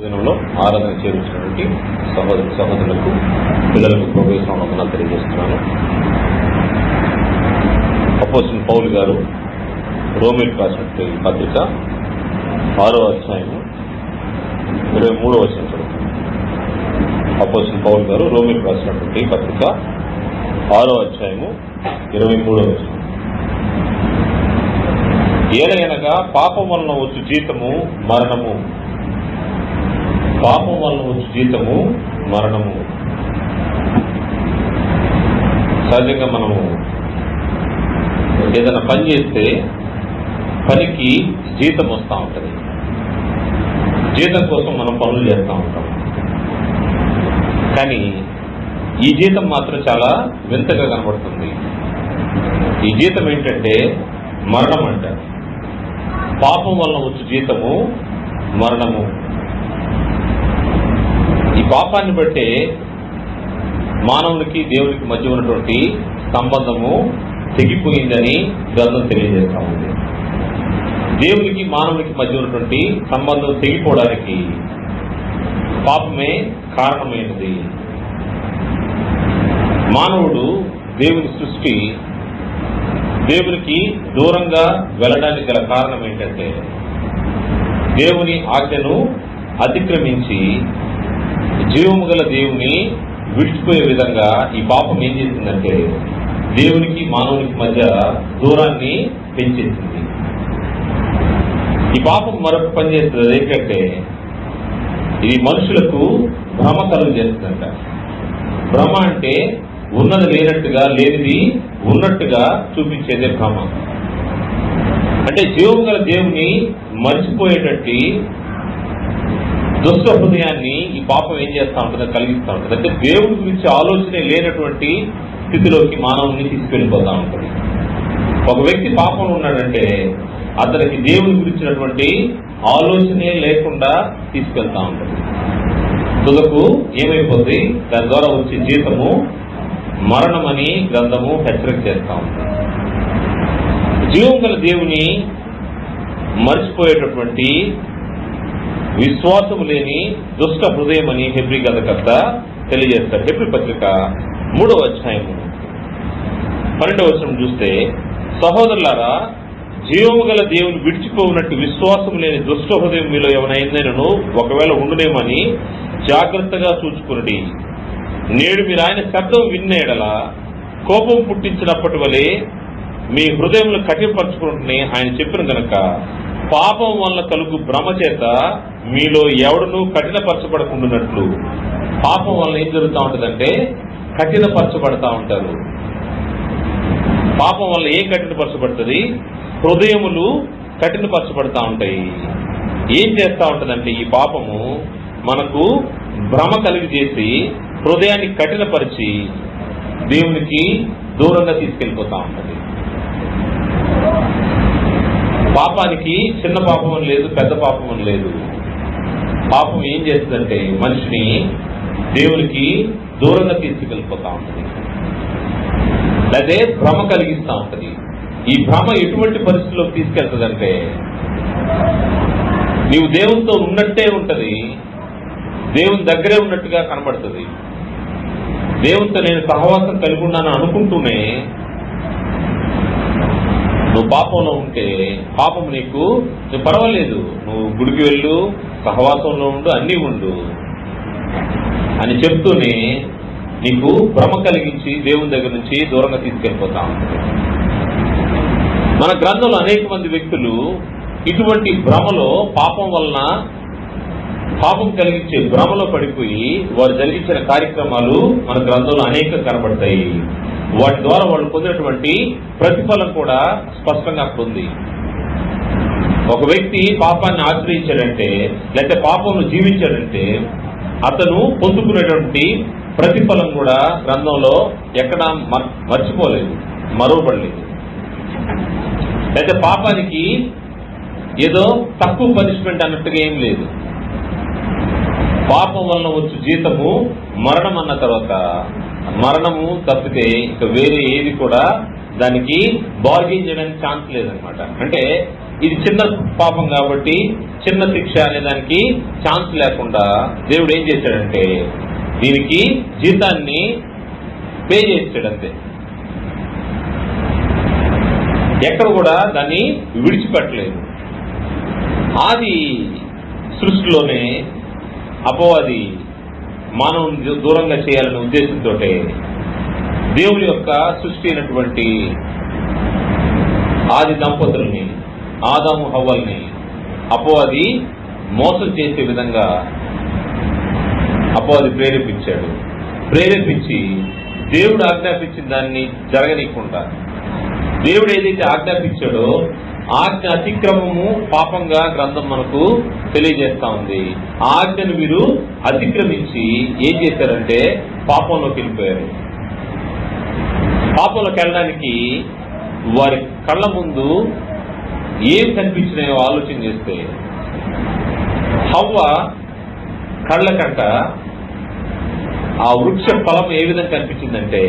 దినంలో ఆరాధన చేయించినటువంటి సహోదరులకు పిల్లలకు ప్రోగ్రెషన్ వందనాలు తెలియజేస్తున్నాను. అపోజిషన్ పౌలు గారు రోమిలకు రాసినటువంటి పత్రిక 6వ అధ్యాయము 23వ వచనం చదువుతాను. అపోజిషన్ పౌలు గారు రోమిలకు రాసినటువంటి పత్రిక 6వ అధ్యాయము 23వ వచనం. ఏలయనగా పాపం వలన వచ్చు జీతము మరణము, పాపం వలన వచ్చు జీతము మరణము. సహజంగా మనము ఏదైనా పని చేస్తే పనికి జీతం వస్తూ ఉంటుంది. జీతం కోసం మనం పనులు చేస్తూ ఉంటాం. కానీ ఈ జీతం మాత్రం చాలా వింతగా కనబడుతుంది. ఈ జీతం ఏంటంటే మరణం అంటారు. పాపం వలన వచ్చు జీతము మరణము. ఈ పాపాన్ని బట్టే మానవునికి దేవునికి మధ్య ఉన్నటువంటి సంబంధము తెగిపోయిందని గ్రంథం తెలియజేస్తా ఉంది. దేవునికి మానవునికి మధ్య ఉన్నటువంటి సంబంధం తెగిపోవడానికి పాపమే కారణమైనది. మానవుడు దేవుని సృష్టి దేవునికి దూరంగా వెళ్ళడానికి గల కారణం ఏంటంటే దేవుని ఆజ్ఞను అతిక్రమించి జీవము గల దేవుని విడిచిపోయే విధంగా ఈ పాపం ఏం చేసిందంటే దేవునికి మానవునికి మధ్య దూరాన్ని పెంచేసింది. ఈ పాపం మరొక పని చేస్తుంది. ఏంటంటే ఇది మనుషులకు భ్రమ కలుగు చేస్తుందంట. భ్రమ అంటే ఉన్నది లేనట్టుగా, లేనిది ఉన్నట్టుగా చూపించేదే భ్రమ. అంటే జీవము గల దేవుని మర్చిపోయేటట్టు దుష్ట హృదయాన్ని ఈ పాపం ఏం చేస్తూ ఉంటుందో కలిగిస్తూ ఉంటుంది. అంటే దేవుడి గురించి ఆలోచనే లేనటువంటి స్థితిలోకి మానవుని తీసుకెళ్ళిపోతూ ఉంటుంది. ఒక వ్యక్తి పాపంలో ఉన్నాడంటే అతనికి దేవుని గురించినటువంటి ఆలోచనే లేకుండా తీసుకెళ్తా ఉంటుంది. తుదకు ఏమైపోతుంది? దాని ద్వారా వచ్చే జీతము మరణమని గ్రంథము హెచ్చరిక చేస్తా ఉంటుంది. జీవం గల దేవుని మర్చిపోయేటటువంటి విశ్వాసము లేని దుష్ట హృదయం అని హెబ్రీ గ్రంథకర్త తెలియజేస్తారు. హెబ్రీ పత్రిక 3వ అధ్యాయము 12వ వచనం చూస్తే, సహోదరులారా, జీవము గల దేవుని విడిచిపోవునట్టు విశ్వాసం లేని దుష్ట హృదయం మీలో ఏమైనా ఒకవేళ ఉండునేమని జాగ్రత్తగా చూచుకుని, నేడు మీరు ఆయన శబ్దం విన్న ఎడల కోపం పుట్టించినప్పటి వలె మీ హృదయంలో కఠినపరచుకుంటుని ఆయన చెప్పిన గనక, పాపం వల్ల కలుగు భ్రమ చేత మీలో ఎవడునూ కఠినపరచబడకుండానట్లు. పాపం వల్ల ఏం జరుగుతూ ఉంటుందంటే కఠినపరచబడతా ఉంటారు. పాపం వల్ల ఏం కఠినపరచబడుతుంది? హృదయములు కఠినపరచబడతా ఉంటాయి. ఏం చేస్తూ ఉంటుందంటే ఈ పాపము మనకు భ్రమ కలిగి చేసి హృదయాన్ని కఠినపరిచి దేవునికి దూరంగా తీసుకెళ్ళిపోతా ఉంటుంది. పాపానికి చిన్న పాపం అని లేదు, పెద్ద పాపం అని లేదు. పాపం ఏం చేస్తుందంటే మనిషిని దేవునికి దూరంగా తీసుకెళ్ళిపోతా ఉంటుంది. అదే భ్రమ కలిగిస్తూ ఉంటుంది. ఈ భ్రమ ఎటువంటి పరిస్థితుల్లోకి తీసుకెళ్తుందంటే నీవు దేవునితో ఉన్నట్టే ఉంటది, దేవుని దగ్గరే ఉన్నట్టుగా కనబడుతుంది. దేవునితో నేను సహవాసం కలిగి ఉన్నాను అనుకుంటూనే నువ్వు పాపంలో ఉంటే పాపం నీకు పర్వాలేదు, నువ్వు గుడికి వెళ్ళు, సహవాసంలో ఉండు, అన్నీ ఉండు అని చెప్తూనే నీకు భ్రమ కలిగించి దేవుని దగ్గర నుంచి దూరంగా తీసుకెళ్ళిపోతా ఉంటుంది. మన గ్రంథంలో అనేక మంది వ్యక్తులు ఇటువంటి భ్రమలో పాపం కలిగించే భ్రమలో పడిపోయి వారు జరిగించిన కార్యక్రమాలు మన గ్రంథంలో అనేకం కనబడతాయి. వాటి ద్వారా వాళ్ళు పొందినటువంటి ప్రతిఫలం కూడా స్పష్టంగా అక్కడ ఉంది. ఒక వ్యక్తి పాపాన్ని ఆశ్రయించాడంటే, లేకపోతే పాపంలో జీవించాడంటే అతను పొందుకునేటువంటి ప్రతిఫలం కూడా గ్రంథంలో ఎక్కడా మర్చిపోలేదు, మరువబడలేదు. అయితే పాపానికి ఏదో తక్కువ పనిష్మెంట్ అన్నట్టుగా ఏం లేదు. పాపం వలన వచ్చు జీతము మరణం అన్న తర్వాత మరణము తప్పితే ఇక వేరే ఏది కూడా దానికి బార్గెన్ చేయడానికి ఛాన్స్ లేదనమాట. అంటే ఇది చిన్న పాపం కాబట్టి చిన్న శిక్ష అనే దానికి ఛాన్స్ లేకుండా దేవుడు ఏం చేశాడంటే దీనికి జీతాన్ని పే చేసాడు అంతే. ఎక్కడ కూడా దాన్ని విడిచిపెట్టలేదు. ఆది సృష్టిలోనే అపవాది మానవుని దూరంగా చేయాలనే ఉద్దేశంతో దేవుని యొక్క సృష్టి అయినటువంటి ఆది దంపతుల్ని ఆదాము హవ్వల్ని అపవాది మోసం చేసే విధంగా అపవాది ప్రేరేపించి దేవుడు ఆజ్ఞాపించిన దాన్ని జరగనీయకుండా దేవుడు ఏదైతే ఆజ్ఞాపించాడో ఆజ్ఞ అతిక్రమము పాపంగా గ్రంథం మనకు తెలియజేస్తా ఉంది. ఆ ఆజ్ఞను వీరు అతిక్రమించి ఏం చేశారంటే పాపంలోకి వెళ్ళిపోయారు. పాపంలోకి వెళ్ళడానికి వారి కళ్ళ ముందు ఏం కనిపించినాయో ఆలోచన చేస్తే హవ్వ కళ్ళకంట ఆ వృక్ష ఫలం ఏ విధంగా కనిపించిందంటే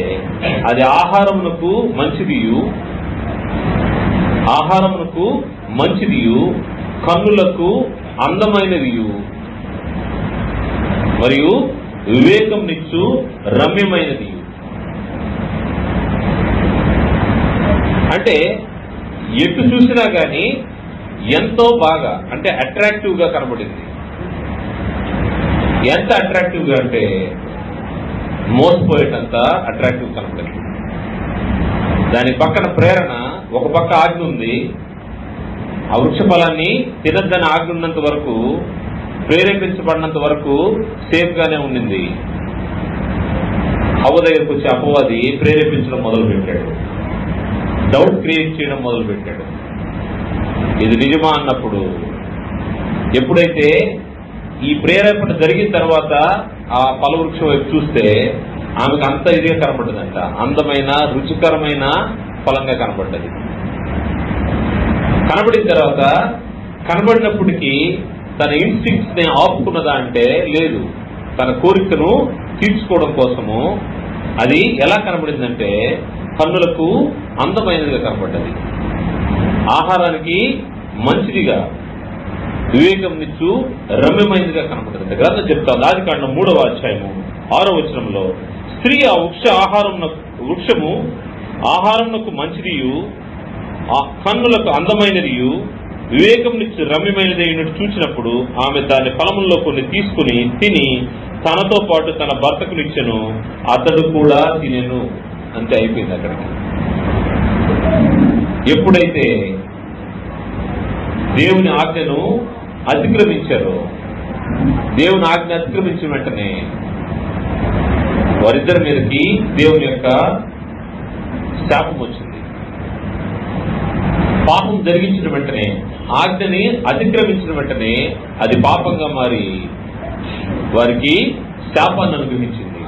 అది ఆహారమునకు మంచిదియు కన్నులకు అందమైనదియు మరియు వివేకం నిచ్చు రమ్యమైనది. అంటే ఎటు చూసినా గాని ఎంతో బాగా అంటే అట్రాక్టివ్ గా కనబడింది. ఎంత అట్రాక్టివ్ గా అంటే మోసపోయేటంత అట్రాక్టివ్ కనబడింది. దాని పక్కన ప్రేరణ, ఒక పక్క ఆజ్ఞ ఉంది. ఆ వృక్ష ఫలాన్ని తినద్దని ఆజ్ఞ ఉన్నంత వరకు, ప్రేరేపించబడినంత వరకు సేఫ్ గానే ఉండింది. హవ్వ దగ్గరకు వచ్చి అపవాది ప్రేరేపించడం మొదలు పెట్టాడు, డౌట్ క్రియేట్ చేయడం మొదలు పెట్టాడు. ఇది నిజమా అన్నప్పుడు ఎప్పుడైతే ఈ ప్రేరేపణ జరిగిన తర్వాత ఆ ఫలవృక్షం వైపు చూస్తే ఆమెకు అంత ఇదిగా కనబడ్డదంట, అందమైన రుచికరమైన ఫలంగా కనబడ్డది. కనబడిన తర్వాత కనబడినప్పటికీ తన ఇన్స్టింక్ట్స్ ని ఆపుకున్నదా అంటే లేదు. తన కోరికను తీర్చుకోవడం కోసము అది ఎలా కనబడిందంటే కన్నులకు అందమైనదిగా కనబడ్డది, ఆహారానికి మంచిదిగా, వివేకం నిచ్చు రమ్యమైనదిగా కనబడ్డది. గ్రంథం చెప్తాను. ఆదికాండం 3వ అధ్యాయము 6వ వచనంలో స్త్రీ ఆ వృక్షము ఆహారమునకు మంచిదియు కన్నులకు అందమైనదియు వివేకం నిచ్చు రమ్యమైనది చూసినప్పుడు ఆమె దాని ఫలముల్లో కొన్ని తీసుకుని తిని తనతో పాటు తన భర్తకునిచ్చెను, అతడు కూడా తినెను. అంతే, అయిపోయింది అక్కడికి. ఎప్పుడైతే దేవుని ఆజ్ఞను అతిక్రమించారో, దేవుని ఆజ్ఞ అతిక్రమించిన వెంటనే వారిద్దరి మీదకి దేవుని యొక్క శాపం వచ్చింది. పాపం జరిగించిన వెంటనే, ఆజ్ఞని అతిక్రమించిన వెంటనే అది పాపంగా మారి వారికి శాపాన్ని అనుగ్రహించింది.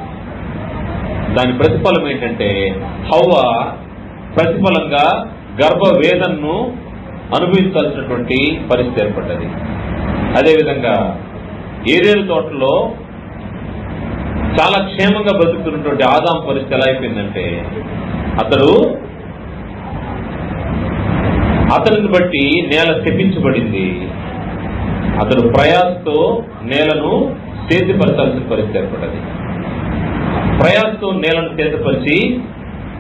దాని ప్రతిఫలం ఏంటంటే హవ్వ ప్రతిఫలంగా గర్భ వేదనను అనుభవించాల్సినటువంటి పరిస్థితి ఏర్పడ్డది. అదేవిధంగా ఏదేను తోటలో చాలా క్షేమంగా బ్రతుకుతున్నటువంటి ఆదాము పరిస్థితి ఎలా అయిపోయిందంటే అతనిని బట్టి నేల శపించబడింది. అతడు ప్రయాసతో నేలను సేద్యపరచాల్సిన పరిస్థితి ఏర్పడ్డది. ప్రయాసతో నేలను సేద్యపరిచి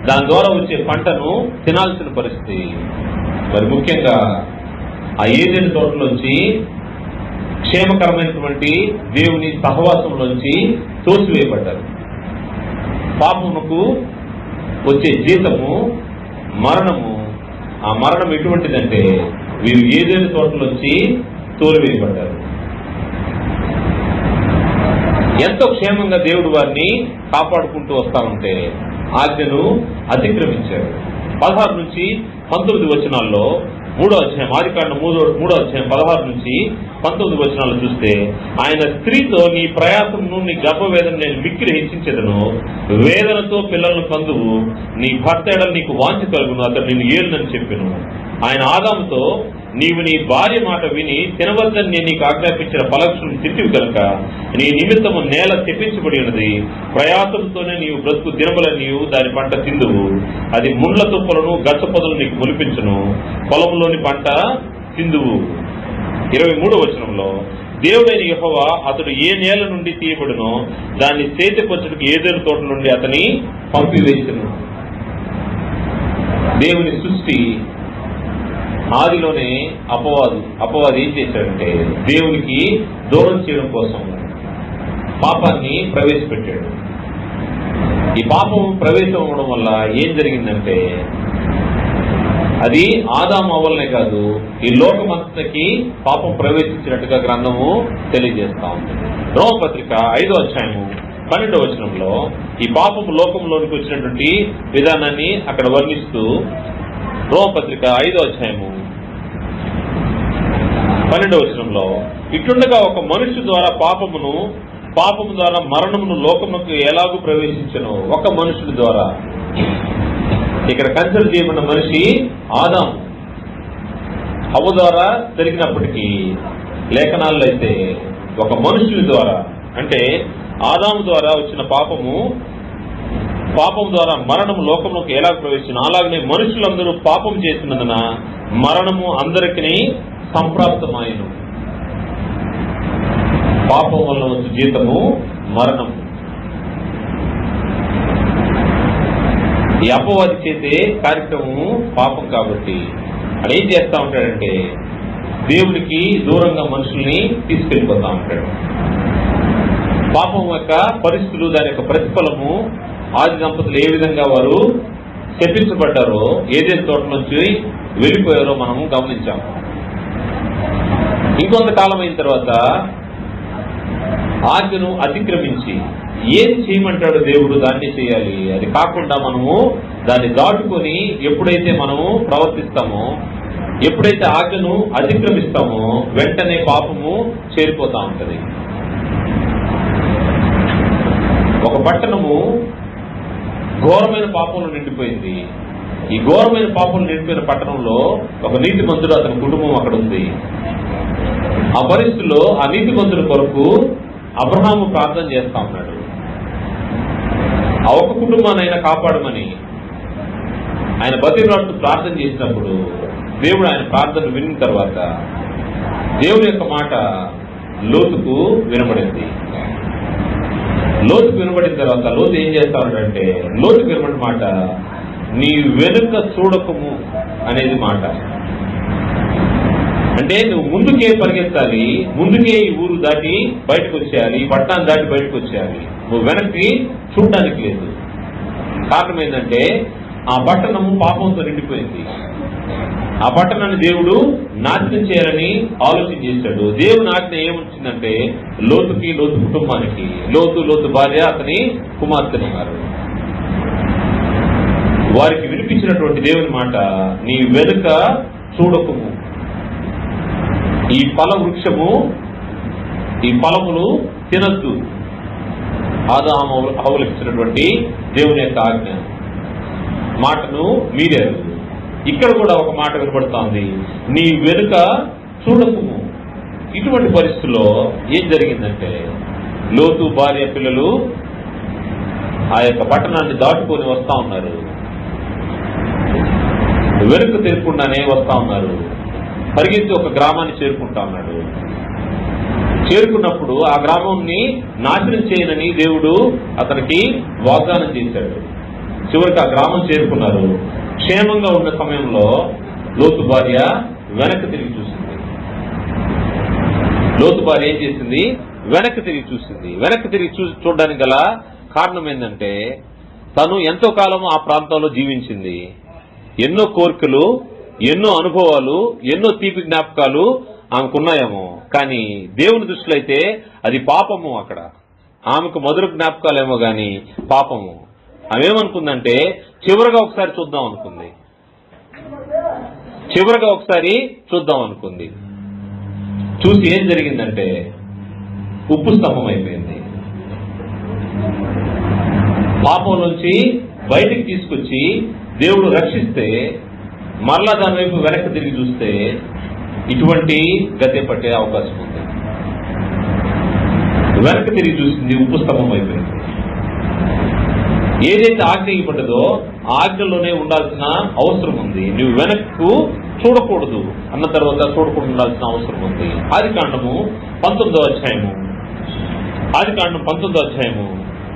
దాని ద్వారా వచ్చే పంటను తినాల్సిన పరిస్థితి. మరి ముఖ్యంగా ఆ ఏదైనా తోటలోంచి క్షేమకరమైనటువంటి దేవుని సహవాసంలోంచి తోసివేయబడ్డారు. పాపమునకు వచ్చే జీతము మరణము. ఆ మరణం ఎటువంటిదంటే వీరు ఏదైనా తోటలోంచి తోలివేయబడ్డారు. ఎంతో క్షేమంగా దేవుడు వారిని కాపాడుకుంటూ వస్తా ఉంటే ఆజ్ఞను అతిక్రమించారు. 16 నుంచి 19 వచనాల్లో 3వ అధ్యాయం, ఆదికాండం 3వ అధ్యాయం 16 నుంచి 19 వచనాలు చూస్తే ఆయన స్త్రీతో నీ ప్రయాసమును నీ గర్భవేదన నేను మిక్కిలి హెచ్చించెదను, వేదనతో పిల్లలను కందువు, నీ భర్త ఎడల నీకు వాంఛ కలుగును, అతడు నిన్ను ఏలునని చెప్పెను. ఆయన ఆదాముతో నీవు నీ భార్య మాట విని తినవద్దని నేను నీకు ఆజ్ఞాపించిన ఫలవృక్షం తింటివి కనుక నీ నిమిత్తము నేల తెప్పించబడి ఉన్నది, ప్రయాసంతోనే నీవు బ్రతుకు దినముల నీవు దాని పంట తిందువు, అది ముండ్ల తుప్పలను గచ్చ పొదలు నీకు మొలిపించును, పొలంలోని పంట తిందువు. 23వ వచనంలో దేవుడైన యెహోవా అతడు ఏ నేల నుండి తీయబడునో దాన్ని సేద్యపరచుటకు ఏదైనా తోట నుండి అతని పంపివేసెను. దేవుని సృష్టి ఆదిలోనే అపవాది ఏం చేశాడంటే దేవునికి దూరం చేయడం కోసం పాపాన్ని ప్రవేశపెట్టాడు. ఈ పాపం ప్రవేశం అవ్వడం వల్ల ఏం జరిగిందంటే అది ఆదాము అవ్వలనే కాదు, ఈ లోకమంతకి పాపం ప్రవేశించినట్టుగా గ్రంథము తెలియజేస్తా ఉంది. రోమపత్రిక 5వ అధ్యాయము 12వ వచనంలో ఈ పాపము లోకంలోనికి వచ్చినటువంటి విధానాన్ని అక్కడ వర్ణిస్తూ రోమపత్రిక 5వ అధ్యాయము 12వ వచనంలో ఇట్లుండగా ఒక మనిషి ద్వారా పాపము ద్వారా మరణమును లోకముకు ఎలాగూ ప్రవేశించను, ఒక మనుషుడి ద్వారా. ఇక్కడ కన్సిడర్ చేయబడిన మనిషి ఆదాము. హవ్వ ద్వారా జరిగినప్పటికీ లేఖనాల్లో అయితే ఒక మనుషుని ద్వారా, అంటే ఆదాము ద్వారా వచ్చిన పాపం ద్వారా మరణము లోకంలోకి ఎలా ప్రవేశించిన, అలాగనే మనుషులందరూ పాపం చేసినందున మరణము అందరికీ సంప్రాప్తమాయను. పాపం వల్ల వచ్చే జీతము మరణము. ఈ అపవాది చేసే కార్యక్రమము పాపం కాబట్టి అది ఏం చేస్తా ఉంటాడంటే దేవునికి దూరంగా మనుషుల్ని తీసుకెళ్లిపోతా ఉంటాడు. పాపం యొక్క పరిస్థితులు, దాని యొక్క ప్రతిఫలము ఆది దంపతులు ఏ విధంగా వారు శపించబడ్డారో, ఏదైనా తోట నుంచి వెళ్ళిపోయారో మనము గమనించాము. ఇంకొంతకాలం అయిన తర్వాత ఆజ్ఞను అతిక్రమించి ఏం చేయమంటాడు దేవుడు దాన్ని చేయాలి, అది కాకుండా మనము దాన్ని దాటుకొని ఎప్పుడైతే మనము ప్రవర్తిస్తామో, ఎప్పుడైతే ఆజ్ఞను అతిక్రమిస్తామో వెంటనే పాపము చేరిపోతా ఉంటది. ఒక పట్టణము ఘోరమైన పాపంలో నిండిపోయింది. ఈ ఘోరమైన పాపంలో నిండిపోయిన పట్టణంలో ఒక నీతిమంతుడు, అతని కుటుంబం అక్కడ ఉంది. ఆ పరిస్థితుల్లో ఆ నీతిమంతుడి కొరకు అబ్రహాము ప్రార్థన చేస్తా ఉన్నాడు. ఆ ఒక్క కుటుంబాన్ని ఆయన కాపాడమని ఆయన బతిలాడుతూ ప్రార్థన చేసినప్పుడు దేవుడు ఆయన ప్రార్థన విన్న తర్వాత దేవుని యొక్క మాట లోతుకు వినబడింది. లోతుకు వినబడిన తర్వాత లోతు ఏం చేస్తాడంటే, లోతుకు వినబడిన మాట నీ వెనుక చూడకము అనేది మాట. అంటే నువ్వు ముందుకే పరిగెత్తాలి, ముందుకే ఈ ఊరు దాటి బయటకు వచ్చేయాలి, ఈ పట్టణాన్ని దాటి బయటకు వచ్చేయాలి. నువ్వు వెనక్కి చూడడానికి లేదు. కారణం ఏంటంటే ఆ పట్టణము పాపంతో నిండిపోయింది. ఆ పట్టణాన్ని దేవుడు నాశనం చేయాలని ఆలోచన చేశాడు. దేవుని ఆజ్ఞ ఏమొచ్చిందంటే లోతు కుటుంబానికి, లోతు భార్య, అతని కుమార్తెలు ఉన్నారు. వారికి వినిపించినటువంటి దేవుని మాట నీ వెనుక చూడకము, ఈ ఫల వృక్షము, ఈ ఫలములు తినద్దు. ఆదాము అవలంబించినటువంటి దేవుని యొక్క ఆజ్ఞ మాటను మీరారు. ఇక్కడ కూడా ఒక మాట వినబడతా ఉంది, నీ వెనుక చూడకము. ఇటువంటి పరిస్థితుల్లో ఏం జరిగిందంటే లోతు భార్య పిల్లలు ఆ యొక్క పట్టణాన్ని దాటుకొని వస్తా ఉన్నారు. వెనుక తిరగకుండానే వస్తా ఉన్నారు. పరిగెత్తి ఒక గ్రామాన్ని చేరుకుంటా ఉన్నాడు. చేరుకున్నప్పుడు ఆ గ్రామాన్ని నాశనం చేయనని దేవుడు అతనికి వాగ్దానం చేశాడు. చివరికి ఆ గ్రామం చేరుకున్నారు. క్షేమంగా ఉన్న సమయంలో లోతు భార్య వెనక్కి తిరిగి చూసింది. లోతు భార్య ఏం చేసింది? వెనక్కి తిరిగి చూసింది. వెనక్కి తిరిగి చూడడానికి గల కారణం ఏంటంటే తను ఎంతో కాలం ఆ ప్రాంతంలో జీవించింది. ఎన్నో కోరికలు, ఎన్నో అనుభవాలు, ఎన్నో తీపి జ్ఞాపకాలు ఆమెకున్నాయేమో, కానీ దేవుని దృష్టిలో అయితే అది పాపము. అక్కడ ఆమెకు మధుర జ్ఞాపకాలేమో గాని పాపము. ఆమె ఏమనుకుందంటే చివరిగా ఒకసారి చూద్దాం అనుకుంది. చూసి ఏం జరిగిందంటే ఉప్పు స్తంభం అయిపోయింది. పాపం నుంచి బయటికి తీసుకొచ్చి దేవుడు రక్షిస్తే మరలా దాని వైపు వెనక్కి తిరిగి చూస్తే ఇటువంటి గతి పట్టే అవకాశం ఉంది. వెనక్కి తిరిగి చూసింది, ఉప్పు స్తంభం అయిపోయింది. ఏదైతే ఆజ్ఞ ఇవ్వబడ్డదో ఆజ్ఞలోనే ఉండాల్సిన అవసరం ఉంది. నువ్వు వెనక్కు చూడకూడదు అన్న తర్వాత చూడకుండా ఉండాల్సిన అవసరం ఉంది. ఆదికాండము 19వ అధ్యాయము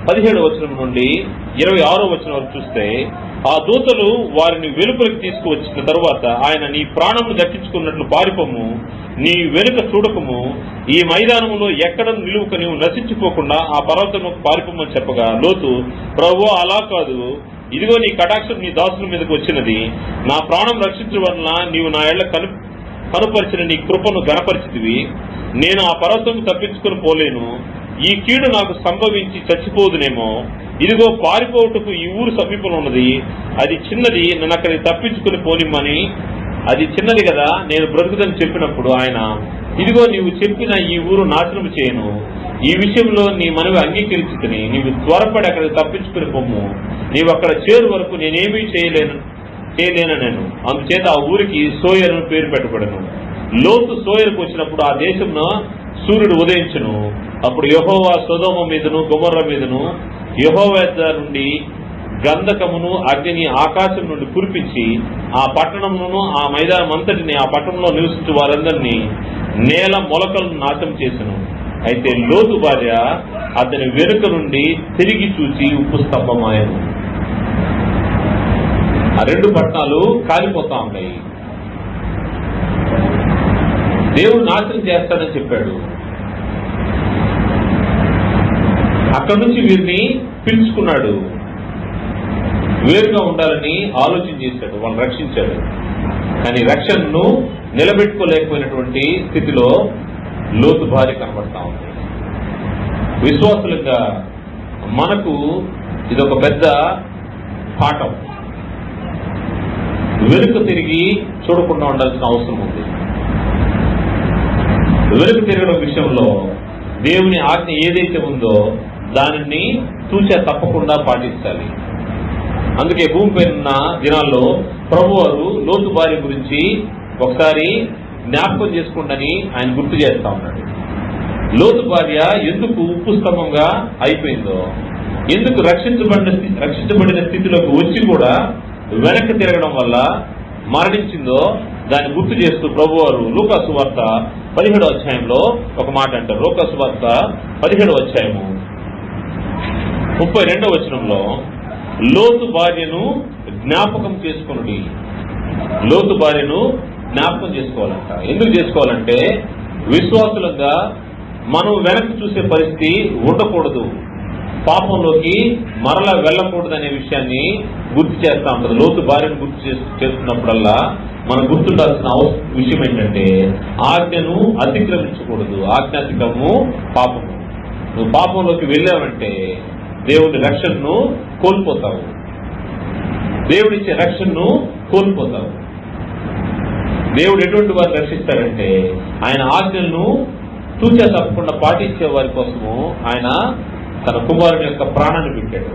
17వ వచనం నుండి 26వ వచనం వరకు చూస్తే, ఆ దూతలు వారిని వెలుపలికి తీసుకువచ్చిన తరువాత ఆయన, నీ ప్రాణమును దక్కించుకున్నట్లు పారిపోము, నీ వెనుక చూడకము, ఈ మైదానములో ఎక్కడ నిలువుక నీవు నశించిపోకుండా ఆ పర్వతముకు పారిపోమని చెప్పగా, లోతు, ప్రభువా అలా కాదు, ఇదిగో నీ కటాక్షం నీ దాసుల మీదకి వచ్చినది, నా ప్రాణం రక్షించడం వలన నీవు నా ఏళ్ల కనుపరిచిన నీ కృపను గణపరిచితివి, నేను ఆ పర్వతం తప్పించుకుని పోలేను, ఈ కీడు నాకు సంభవించి చచ్చిపోదునేమో, ఇదిగో పారిపోవుటకు ఈ ఊరు సమీపంలో ఉన్నది, అది చిన్నది, నన్ను అక్కడికి తప్పించుకుని పోనిమ్మని, అది చిన్నది కదా నేను బ్రతుకుదని చెప్పినప్పుడు ఆయన, ఇదిగో నీవు చెప్పిన ఈ ఊరు నాశనం చేయను, ఈ విషయంలో నీ మనవి అంగీకరించుకుని నీవు త్వరపడి అక్కడికి తప్పించుకుని పొమ్ము, నీవు అక్కడ చేరు వరకు నేనేమీ చేయలేను నేను, అందుచేత ఆ ఊరికి సోయరు పేరు పెట్టబడను. లోతు సోయరుకు వచ్చినప్పుడు ఆ దేశంలో సూర్యుడు ఉదయించును. అప్పుడు యెహోవా సొదొమ మీదను గొమొర్రా మీదను యెహోవా నుండి గంధకమును అగ్నిని ఆకాశం నుండి కురిపించి ఆ పట్టణమును ఆ మైదానం అంతటిని ఆ పట్టణంలో నివసించే వారందరినీ నేల మొలకలను నాశనం చేసెను. అయితే లోతు భార్య అతని వెనుక నుండి తిరిగి చూచి ఉప్పు స్తంభమాయను. ఆ 2 పట్టణాలు కాలిపోతా ఉన్నాయి. దేవుడు నాశనం చేస్తాడని చెప్పాడు. అక్కడి నుంచి వీరిని పిలుచుకున్నాడు, వేరుగా ఉండాలని ఆలోచన చేశాడు, వాళ్ళని రక్షించాడు. కానీ రక్షణను నిలబెట్టుకోలేకపోయినటువంటి స్థితిలో లోతు భార్య కనబడతా ఉంది. విశ్వాసులుగా మనకు ఇదొక పెద్ద పాఠం. వెనుక తిరిగి చూడకుండా ఉండాల్సిన అవసరం ఉంది. వెనుక తిరగడం విషయంలో దేవుని ఆజ్ఞ ఏదైతే ఉందో దానిని తూచా తప్పకుండా పాటించాలి. అందుకే భూమిపై ఉన్న దినాల్లో ప్రభువారు లోతు భార్య గురించి ఒకసారి జ్ఞాపకం చేసుకోండి ఆయన గుర్తు చేస్తా ఉన్నాడు. లోతు భార్య ఎందుకు ఉప్పు స్తంభంగా అయిపోయిందో, ఎందుకు రక్షించబడిన స్థితిలోకి వచ్చి కూడా వెనక్కి తిరగడం వల్ల మరణించిందో దాన్ని గుర్తు చేస్తూ ప్రభువారు లూకా సువార్త 17వ అధ్యాయంలో ఒక మాట అంటారు. లూకా సువార్త 17వ అధ్యాయము 32వ వచనంలో, లోతు భార్యను జ్ఞాపకం చేసుకుని, లోతు భార్యను జ్ఞాపకం చేసుకోవాలంట. ఎందుకు చేసుకోవాలంటే విశ్వాసులంగా మనం వెనక్కి చూసే పరిస్థితి ఉండకూడదు, పాపంలోకి మరలా వెళ్ళకూడదు అనే విషయాన్ని గుర్తు చేస్తా ఉంటారు. లోతు భార్యను గుర్తు చేస్తున్నప్పుడల్లా మనం గుర్తుండాల్సిన విషయం ఏంటంటే ఆజ్ఞను అతిక్రమించకూడదు. ఆజ్ఞాతిక్రమము పాపము. నువ్వు పాపంలోకి వెళ్ళావంటే దేవుడి రక్షణను కోల్పోతావు, దేవుడిచ్చే రక్షణను కోల్పోతావు. దేవుడు ఎటువంటి వారిని రక్షిస్తాడంటే ఆయన ఆజ్ఞలను తూచా తప్పకుండా పాటించే వారి కోసము ఆయన తన కుమారుని యొక్క ప్రాణాన్ని పెట్టాడు.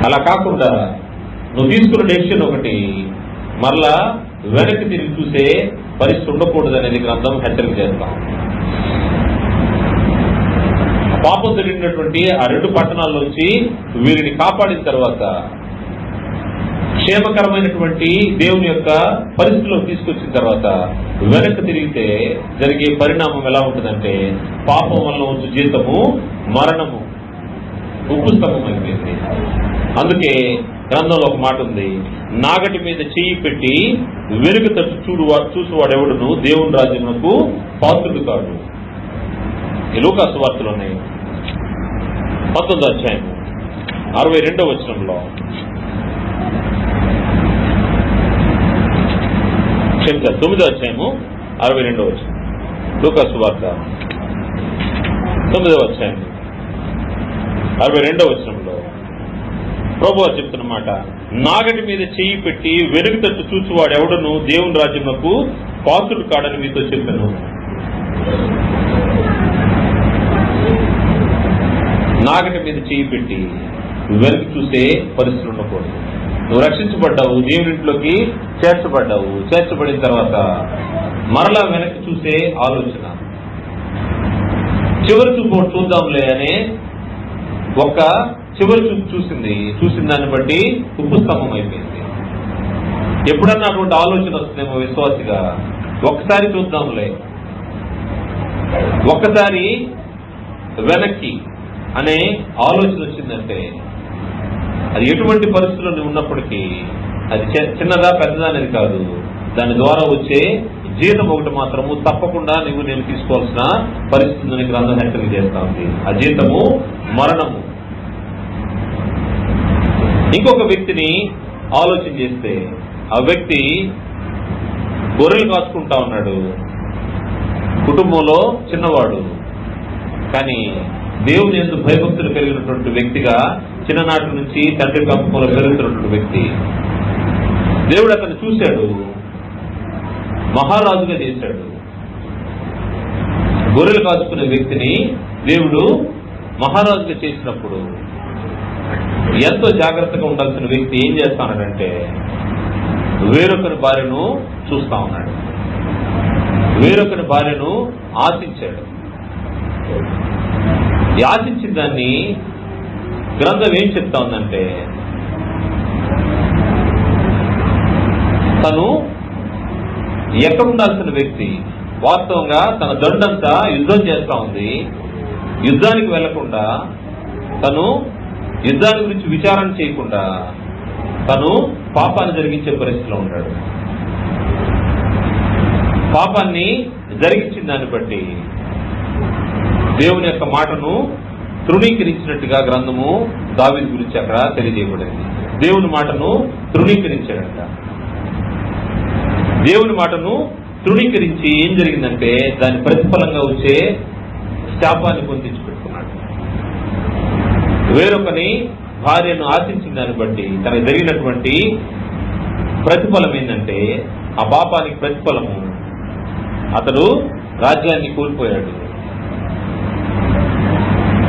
అలా కాకుండా నువ్వు తీసుకున్న డెసిషన్ ఒకటి, మరలా వెనక్కి తిరిగి చూసే పరిస్థితి ఉండకూడదు అనేది గ్రంథం హెచ్చరిక చేస్తాం. పాపం జరిగినటువంటి ఆ 2 పట్టణాల్లోంచి వీరిని కాపాడిన తర్వాత క్షేమకరమైనటువంటి దేవుని యొక్క పరిస్థితిలో తీసుకొచ్చిన తర్వాత వెనక్కి తిరిగితే జరిగే పరిణామం ఎలా ఉంటుందంటే పాపం వల్ల వచ్చే జీతము మరణము, ఉప్పు స్తంభం అయిపోయింది. అందుకే గ్రంథంలో ఒక మాట ఉంది, నాగటి మీద చెయ్యి పెట్టి వెనుక తట్టు చూసువాడెవడును దేవుని రాజ్యమునకు పాత్రుడు కాడు. ఈ లూకా సువార్తలోనే 19వ అధ్యాయం 62వ వచనంలో, 9వ అధ్యాయము 62వ వచనం, లూకా సువార్త 9వ అధ్యాయం 62వ వచనంలో ప్రభువు చెప్తున్నమాట, నాగటి మీద చెయ్యి పెట్టి వెనుక తట్టు చూచువాడు ఎవడను దేవుని రాజ్యమునకు పాత్రుడు కాడని మీతో చెప్పాను. నాగటి మీద చెయ్యి పెట్టి వెనక్కి చూసే పరిస్థితులు ఉండకూడదు. నువ్వు రక్షించబడ్డావు, దేవుని ఇంట్లోకి చేర్చబడ్డావు, చేర్చబడిన తర్వాత మరలా వెనక్కి చూసే ఆలోచన, చివరి చూపు చూద్దాంలే అనే ఒక చివరి చూపు చూసిన దాన్ని బట్టి ఉప్పు స్తంభం అయిపోయింది. ఎప్పుడన్నా అటువంటి ఆలోచన వస్తుందేమో విశ్వాసిగా, ఒక్కసారి చూద్దాంలే, ఒక్కసారి వెనక్కి అనే ఆలోచన వచ్చిందంటే అది ఎటువంటి పరిస్థితుల్లో నువ్వు ఉన్నప్పటికీ అది చిన్నదా పెద్దదా అనేది కాదు, దాని ద్వారా వచ్చే జీతం ఒకటి మాత్రము తప్పకుండా నేను తీసుకోవాల్సిన పరిస్థితిని గ్రంథం హెచ్చరిక చేస్తా ఉంది. ఆ జీతము మరణము. ఇంకొక వ్యక్తిని ఆలోచన చేస్తే, ఆ వ్యక్తి గొర్రెలు కాచుకుంటా ఉన్నాడు, కుటుంబంలో చిన్నవాడు, కానీ దేవుని యందు భయభక్తులు కలిగినటువంటి వ్యక్తిగా చిన్ననాటి నుంచి తండ్రి కంపంలో పెరుగుతున్నటువంటి వ్యక్తి. దేవుడు అతను చూశాడు, మహారాజుగా చేశాడు. గొర్రెలు కాచుకునే వ్యక్తిని దేవుడు మహారాజుగా చేసినప్పుడు ఎంతో జాగ్రత్తగా ఉండాల్సిన వ్యక్తి ఏం చేస్తానంటే వేరొకరి భార్యను చూస్తా ఉన్నాడు, వేరొకరి భార్యను ఆశించాడు. ఈ ఆశించిన దాన్ని గ్రంథం ఏం చెప్తా ఉందంటే, తను ఎక్కడ ఉండాల్సిన వ్యక్తి వాస్తవంగా తన దండంతా యుద్ధం చేస్తా ఉంది, యుద్ధానికి వెళ్లకుండా, తను యుద్ధాన్ని గురించి విచారణ చేయకుండా తను పాపాన్ని జరిగించే పరిస్థితిలో ఉంటాడు. పాపాన్ని జరిగించిన దాన్ని బట్టి దేవుని యొక్క మాటను తృణీకరించినట్టుగా గ్రంథము దావీదు గురించి అక్కడ తెలియజేయబడింది. దేవుని మాటను తృణీకరించాడంట. దేవుని మాటను తృణీకరించి ఏం జరిగిందంటే దాని ప్రతిఫలంగా వచ్చే శాపాన్ని పొందించి పెట్టుకున్నాడు. వేరొకని భార్యను ఆశించిన దాన్ని బట్టి తనకు జరిగినటువంటి ప్రతిఫలం ఏంటంటే, ఆ పాపానికి ప్రతిఫలము అతడు రాజ్యాన్ని కోల్పోయాడు,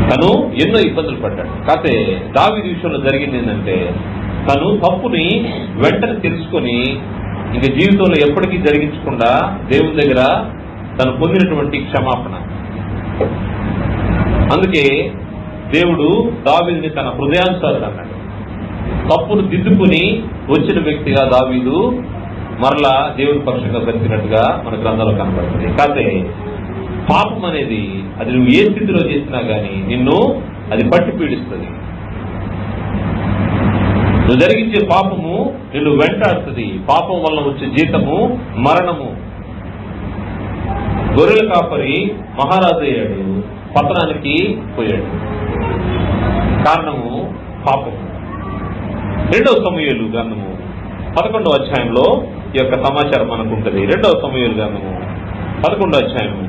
తను ఎన్నో ఇబ్బందులు పడ్డాడు. కాకపోతే దావీదు విషయంలో జరిగింది ఏంటంటే, తను తప్పుని వెంటనే తెలుసుకొని ఇంక జీవితంలో ఎప్పటికీ జరిగించకుండా దేవుని దగ్గర తను పొందినటువంటి క్షమాపణ. అందుకే దేవుడు దావీదుని తన హృదయానుసారుడు అన్నాడు. తప్పును దిద్దుకుని వచ్చిన వ్యక్తిగా దావీదు మరలా దేవుని పక్షంగా బ్రతికినట్టుగా మన గ్రంథంలో కనబడుతుంది. కాకపోతే పాపం అనేది అది నువ్వు ఏ స్థితిలో చేసినా గానీ నిన్ను అది పట్టి పీడిస్తుంది. నువ్వు జరిగించే పాపము నిన్ను వెంటాడుతుంది. పాపం వల్ల వచ్చే జీతము మరణము. గొర్రెల కాపరి మహారాజు అయ్యాడు, పతనానికి పోయాడు. కారణము పాపము. 2వ సమూయేలు గ్రంథము 11వ అధ్యాయంలో ఈ యొక్క సమాచారం మనకు ఉంటుంది. 2వ సమూయేలు గ్రంథము 11వ అధ్యాయము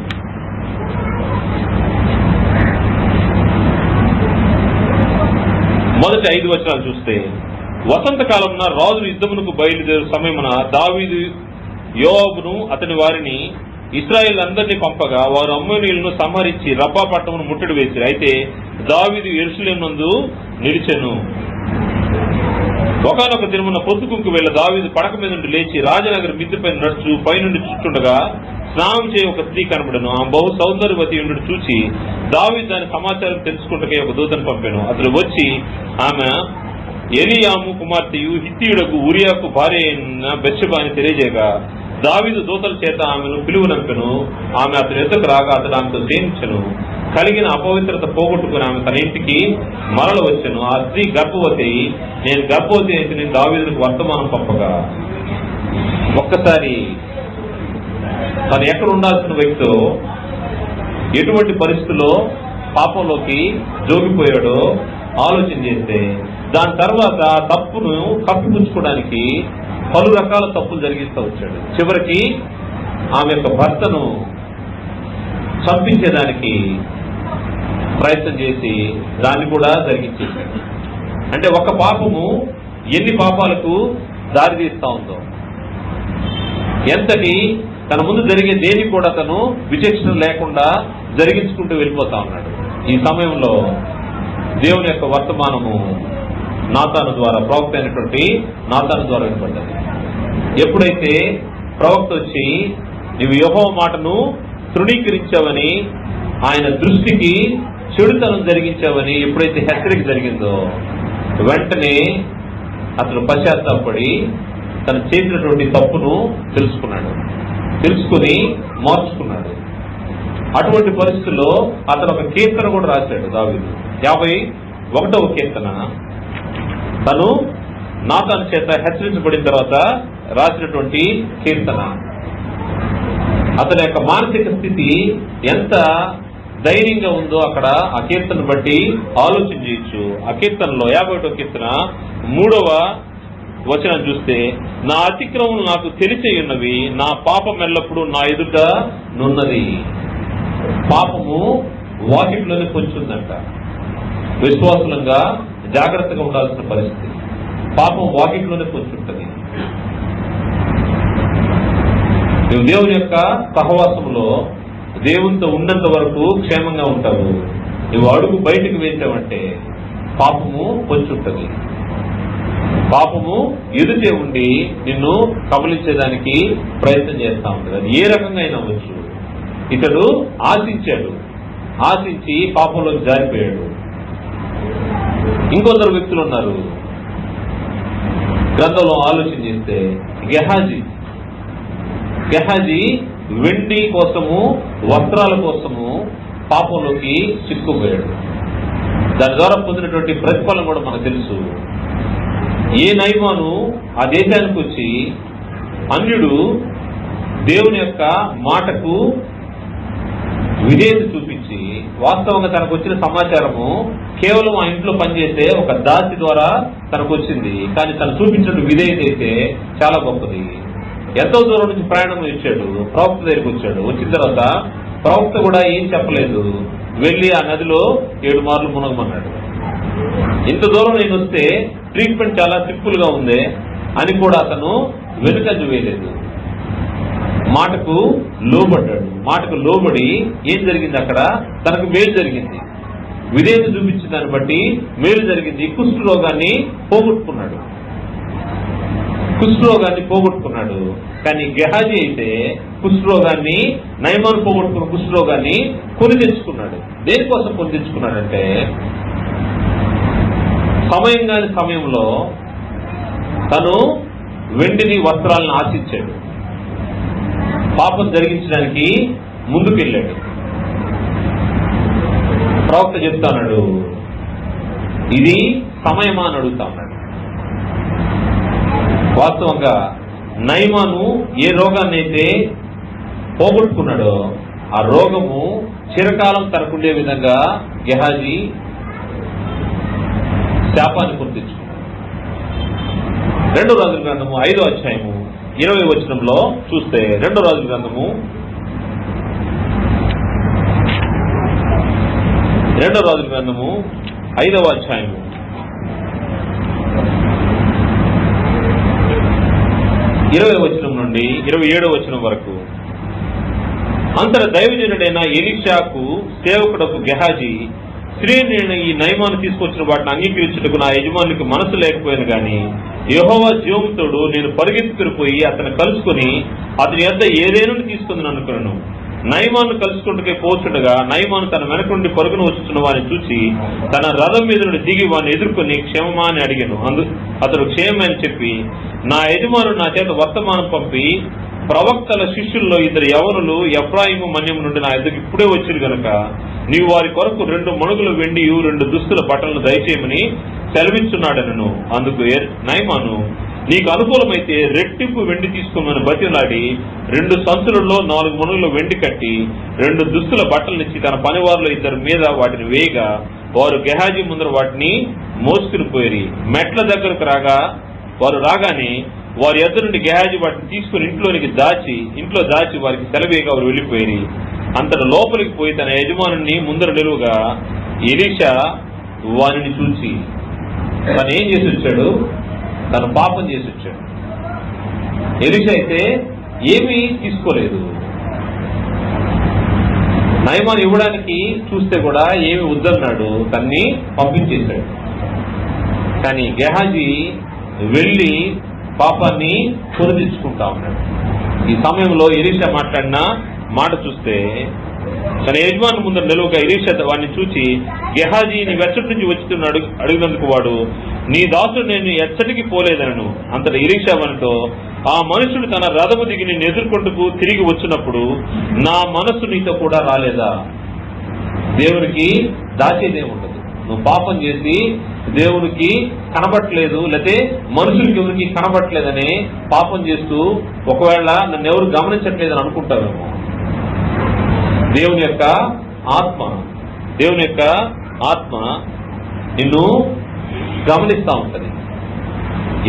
మొదటి 5 వచనాలు చూస్తే, వసంతకాలమున రాజులు యుద్ధమునకు బయలుదేరు సమయమున దావీదు యోవాబును అతని వారిని ఇశ్రాయేల్ అందరినీ పంపగా వారు అమ్మోనీయులను సంహరించి రబ్బా పట్టణమును ముట్టడి వేసి, అయితే దావీదు యెరూషలేము నందు నిలిచెను. ఒకనొక దినమున పొద్దుకుంకు వెళ్ళ దావీదు పడక మీద నుండి లేచి రాజనగర్ మిద్దెపై నడుచు పైనుండి చూస్తుండగా స్నానం చేయ ఒక స్త్రీ కనబడను. ఆ బహు సౌందర్యవతి ఉండి చూచి దావీదు దాని సమాచారం తెలుసుకుంటకే ఒక దూతను పంపాను. అతడు వచ్చి ఆమె ఎలీయాము కుమార్తెయు హిత్తీయుడకు ఉరియాకు భార్య అయిన బెత్షెబాని తెలియజేయగా దావీదు దూతల చేత ఆమెను పిలువనంపెను. ఆమె అతని ఎదుకు రాగా అతడు ఆమెతో సేవించెను. కలిగిన అపవిత్రత పోగొట్టుకుని ఆమె తన ఇంటికి మరల వచ్చెను. ఆ స్త్రీ గర్భవతి. నేను గర్భవతి అయితే నేను దావీదుకు వర్తమానం పంపగా, ఒక్కసారి తను ఎక్కడ ఉండాల్సిన వ్యక్తితో ఎటువంటి పరిస్థితుల్లో పాపంలోకి జోగిపోయాడో ఆలోచన చేస్తే, దాని తర్వాత తప్పును కప్పిపుచ్చుకోవడానికి పలు రకాల తప్పులు జరిగిస్తూ వచ్చాడు. చివరికి ఆమె యొక్క భర్తను చంపించేదానికి ప్రయత్నం చేసి దాన్ని కూడా జరిగించేశాడు. అంటే ఒక పాపము ఎన్ని పాపాలకు దారితీస్తా ఉందో, ఎంతటి తన ముందు జరిగే దేని కూడా తను విచక్షణ లేకుండా జరిగించుకుంటూ వెళ్ళిపోతా ఉన్నాడు. ఈ సమయంలో దేవుని యొక్క వర్తమానము నాతాను ద్వారా, ప్రవక్త అయినటువంటి నాతాను ద్వారా వినపడ్డది. ఎప్పుడైతే ప్రవక్త వచ్చి నీవు యెహోవా మాటను తృణీకరించావని, ఆయన దృష్టికి చెడుతనం జరిగించావని ఎప్పుడైతే హెచ్చరిక జరిగిందో, వెంటనే అతను పశ్చాత్తాపడి తను చేసినటువంటి తప్పును తెలుసుకుని మార్చుకున్నాడు. అటువంటి పరిస్థితుల్లో అతను ఒక కీర్తన కూడా రాశాడు దావీదు. 51వ కీర్తన తను నాతాను చేత హెచ్చరించబడిన తర్వాత రాసినటువంటి కీర్తన. అతని యొక్క మానసిక స్థితి ఎంత ధైర్యంగా ఉందో అక్కడ ఆ కీర్తన బట్టి ఆలోచన చేయొచ్చు. ఆ కీర్తనలో 51వ కీర్తన 3వ వచనం చూస్తే, నా అతిక్రమం నాకు తెలిసే ఉన్నవి, నా పాపం ఎల్లప్పుడూ నా ఎదుట నున్నది. పాపము వాకిట్లోనే పొంచుందంట. విశ్వాసులంగా జాగ్రత్తగా ఉండాల్సిన పరిస్థితి. పాపం వాకిట్లోనే పొంచుంటది. నువ్వు దేవుని యొక్క సహవాసంలో దేవునితో ఉన్నంత వరకు క్షేమంగా ఉంటావు. నువ్వు అడుగు బయటకు వేసావంటే పాపము పొంచుంటది. పాపము ఎదుటే ఉండి నిన్ను కబలించేదానికి ప్రయత్నం చేస్తా ఉంటుంది. అది ఏ రకంగా అయినా అవ్వచ్చు. ఇతడు ఆశించి పాపంలోకి జారిపోయాడు. ఇంకొందరు వ్యక్తులు ఉన్నారు. గ్రంథంలో ఆలోచన చేస్తే గెహాజీ వెండి కోసము, వస్త్రాల కోసము పాపంలోకి చిక్కుపోయాడు. దాని ద్వారా పొందినటువంటి ప్రతిఫలం కూడా మనకు తెలుసు. ఏ నయమాను ఆ దేశానికి వచ్చి అన్యుడు దేవుని యొక్క మాటకు విధేయత చూపించి, వాస్తవంగా తనకు వచ్చిన సమాచారము కేవలం ఆ ఇంట్లో పనిచేసే ఒక దాసి ద్వారా తనకు వచ్చింది. కానీ తను చూపించిన విధేయత అయితే చాలా గొప్పది. ఎంతో దూరం నుంచి ప్రయాణం ఇచ్చాడు, ప్రవక్త దగ్గరికి వచ్చాడు. వచ్చిన తర్వాత ప్రవక్త కూడా ఏం చెప్పలేదు, వెళ్ళి ఆ నదిలో 7 మార్లు మునగమన్నాడు. ఇంత దూరం నేను వస్తే ట్రీట్మెంట్ చాలా సింపుల్ గా ఉంది అని కూడా అతను వెనుకంజ వేయలేదు. మాటకు లోబడ్డాడు. మాటకు లోబడి ఏం జరిగింది? అక్కడ తనకు మేలు జరిగింది. విధేయత చూపించిన దాన్ని బట్టి మేలు జరిగింది. కుష్ఠరోగాన్ని పోగొట్టుకున్నాడు. కానీ గెహాజీ అయితే కుష్ఠరోగాన్ని, నయమాను పోగొట్టుకున్న కుష్ఠరోగాన్ని కొని తెచ్చుకున్నాడు. దేనికోసం కొని తెచ్చుకున్నాడంటే, సమయంలో తను వెండిని, వస్త్రాలను ఆశించాడు. పాపం జరిగించడానికి ముందుకెళ్ళాడు. ప్రవక్త చెప్తాడు, ఇది సమయమా అని అడుగుతా ఉన్నాడు. వాస్తవంగా నయమాను ఏ రోగాన్ని అయితే పోగొట్టుకున్నాడో ఆ రోగము చిరకాలం తనకుండే విధంగా గెహాజీ శాపాన్ని గుర్తించుకున్నాడు. 2 రాజుల గ్రంథము 5వ అధ్యాయము 20వ వచనంలో చూస్తే, 2 రాజుల గ్రంథము 5వ అధ్యాయము 20వ వచనం నుండి 27వ వచనం వరకు, అంతట దైవజనుడైన ఎలీషాకు సేవకుడకు గెహాజీ, స్త్రీ, నేను ఈ నయమాను తీసుకొచ్చిన వాటిని అంగీకరించుటకు నా యజమానికి మనసు లేకపోయాను గాని యెహోవా జీవముతోడు నేను పరిగెత్తుకుపోయి అతను కలుసుకుని అతని యొద్ద ఏదేనుని తీసుకుందని అనుకున్నాను. నయమాను కలుసుకుంటకే పోచుండగా నయమాను తన వెనక నుండి పరుగును వచ్చుతున్న వారిని చూసి తన రథం మీద నుండి దిగి వారిని ఎదుర్కొని క్షేమమా అని అడిగాను. అతడు క్షేమని చెప్పి, నా యజమానుడు నా చేత వర్తమానం పంపి, ప్రవక్తల శిష్యుల్లో 2 యవనులు ఎఫ్రాయిము మన్యం నుండి నా ఎదుగు ఇప్పుడే వచ్చిరు గనుక నీవు వారి కొరకు 2 మణుగుల వెండి 2 దుస్తుల బట్టలను దయచేయమని సెలవిస్తున్నాడనను. అందుకు నయమాను, నీకు అనుకూలమైతే రెట్టింపు వెండి తీసుకోమని బతిలాడి 2 సంచులలో 4 మణుగుల వెండి కట్టి 2 దుస్తుల బట్టలనిచ్చి తన పనివారిలో 2 మీద వాటిని వేయగా వారు గెహాజీ ముందర వాటిని మోసుకుని పోయి మెట్ల దగ్గరకు వారు రాగానే వారి యొద్ద నుండి గెహాజీ వాటిని తీసుకుని ఇంట్లో దాచి వారికి సెలవేగా వారు వెళ్లిపోయి అంతట లోపలికి పోయి తన యజమానుని ముందర నిలువుగా ఎలీషా వారిని చూసి తను ఏం చేసి వచ్చాడు? తను పాపం చేసి వచ్చాడు. ఎలీషా అయితే ఏమీ తీసుకోలేదు. నయమాను ఇవ్వడానికి చూస్తే కూడా ఏమి వద్దన్నాడు, తన్ని పంపించేశాడు. కానీ గెహాజీ వెళ్లి పాపాన్ని కొనిదించుకుంటా ఉన్నాడు. ఈ సమయంలో ఎలీషా మాట్లాడిన మాట చూస్తే, తన యజమాని ముందు నిలువుగా ఎలీషా వాడిని చూచి, గెహాజీ నీ వెచ్చటి నుంచి వచ్చుతున్నాడు అడిగినందుకు వాడు, నీ దాసుడు నేను ఎచ్చటికి పోలేదనను. అంతటి ఎలీషా మనతో, ఆ మనుషుడు తన రథము దిగి నిన్ను ఎదుర్కొంటూ తిరిగి వచ్చినప్పుడు నా మనస్సు నీతో కూడా రాలేదా? దేవునికి దాచేదేముండదు. నువ్వు పాపం చేసి దేవునికి కనబట్టలేదు, లేకపోతే మనుషులకి ఎవరికి కనబట్టలేదని పాపం చేస్తూ ఒకవేళ నన్ను ఎవరు గమనించట్లేదని అనుకుంటావేమో. దేవుని యొక్క ఆత్మ నిన్ను గమనిస్తా ఉంటది.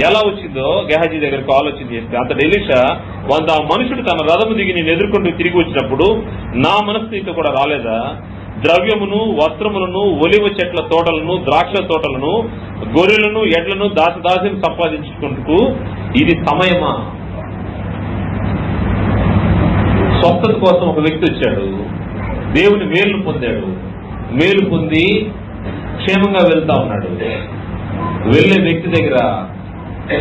ఎలా వచ్చిందో గెహాజీ దగ్గరకు ఆలోచన చేస్తే, అంతటి ఎలీషా ఆ మనుషుడు తన రథము దిగి నేను ఎదుర్కొంటూ తిరిగి వచ్చినప్పుడు నా మనస్సు నీతో కూడా రాలేదా? ద్రవ్యమును, వస్త్రములను, ఒలివ చెట్ల తోటలను, ద్రాక్ష తోటలను, గొర్రెలను, ఎడ్లను, దాసిని సంపాదించుకుంటూ ఇది సమయమా? స్వస్థత కోసం ఒక వ్యక్తి వచ్చాడు, దేవుని మేలు పొందాడు, మేలు పొంది క్షేమంగా వెళ్తా ఉన్నాడు. వెళ్లే వ్యక్తి దగ్గర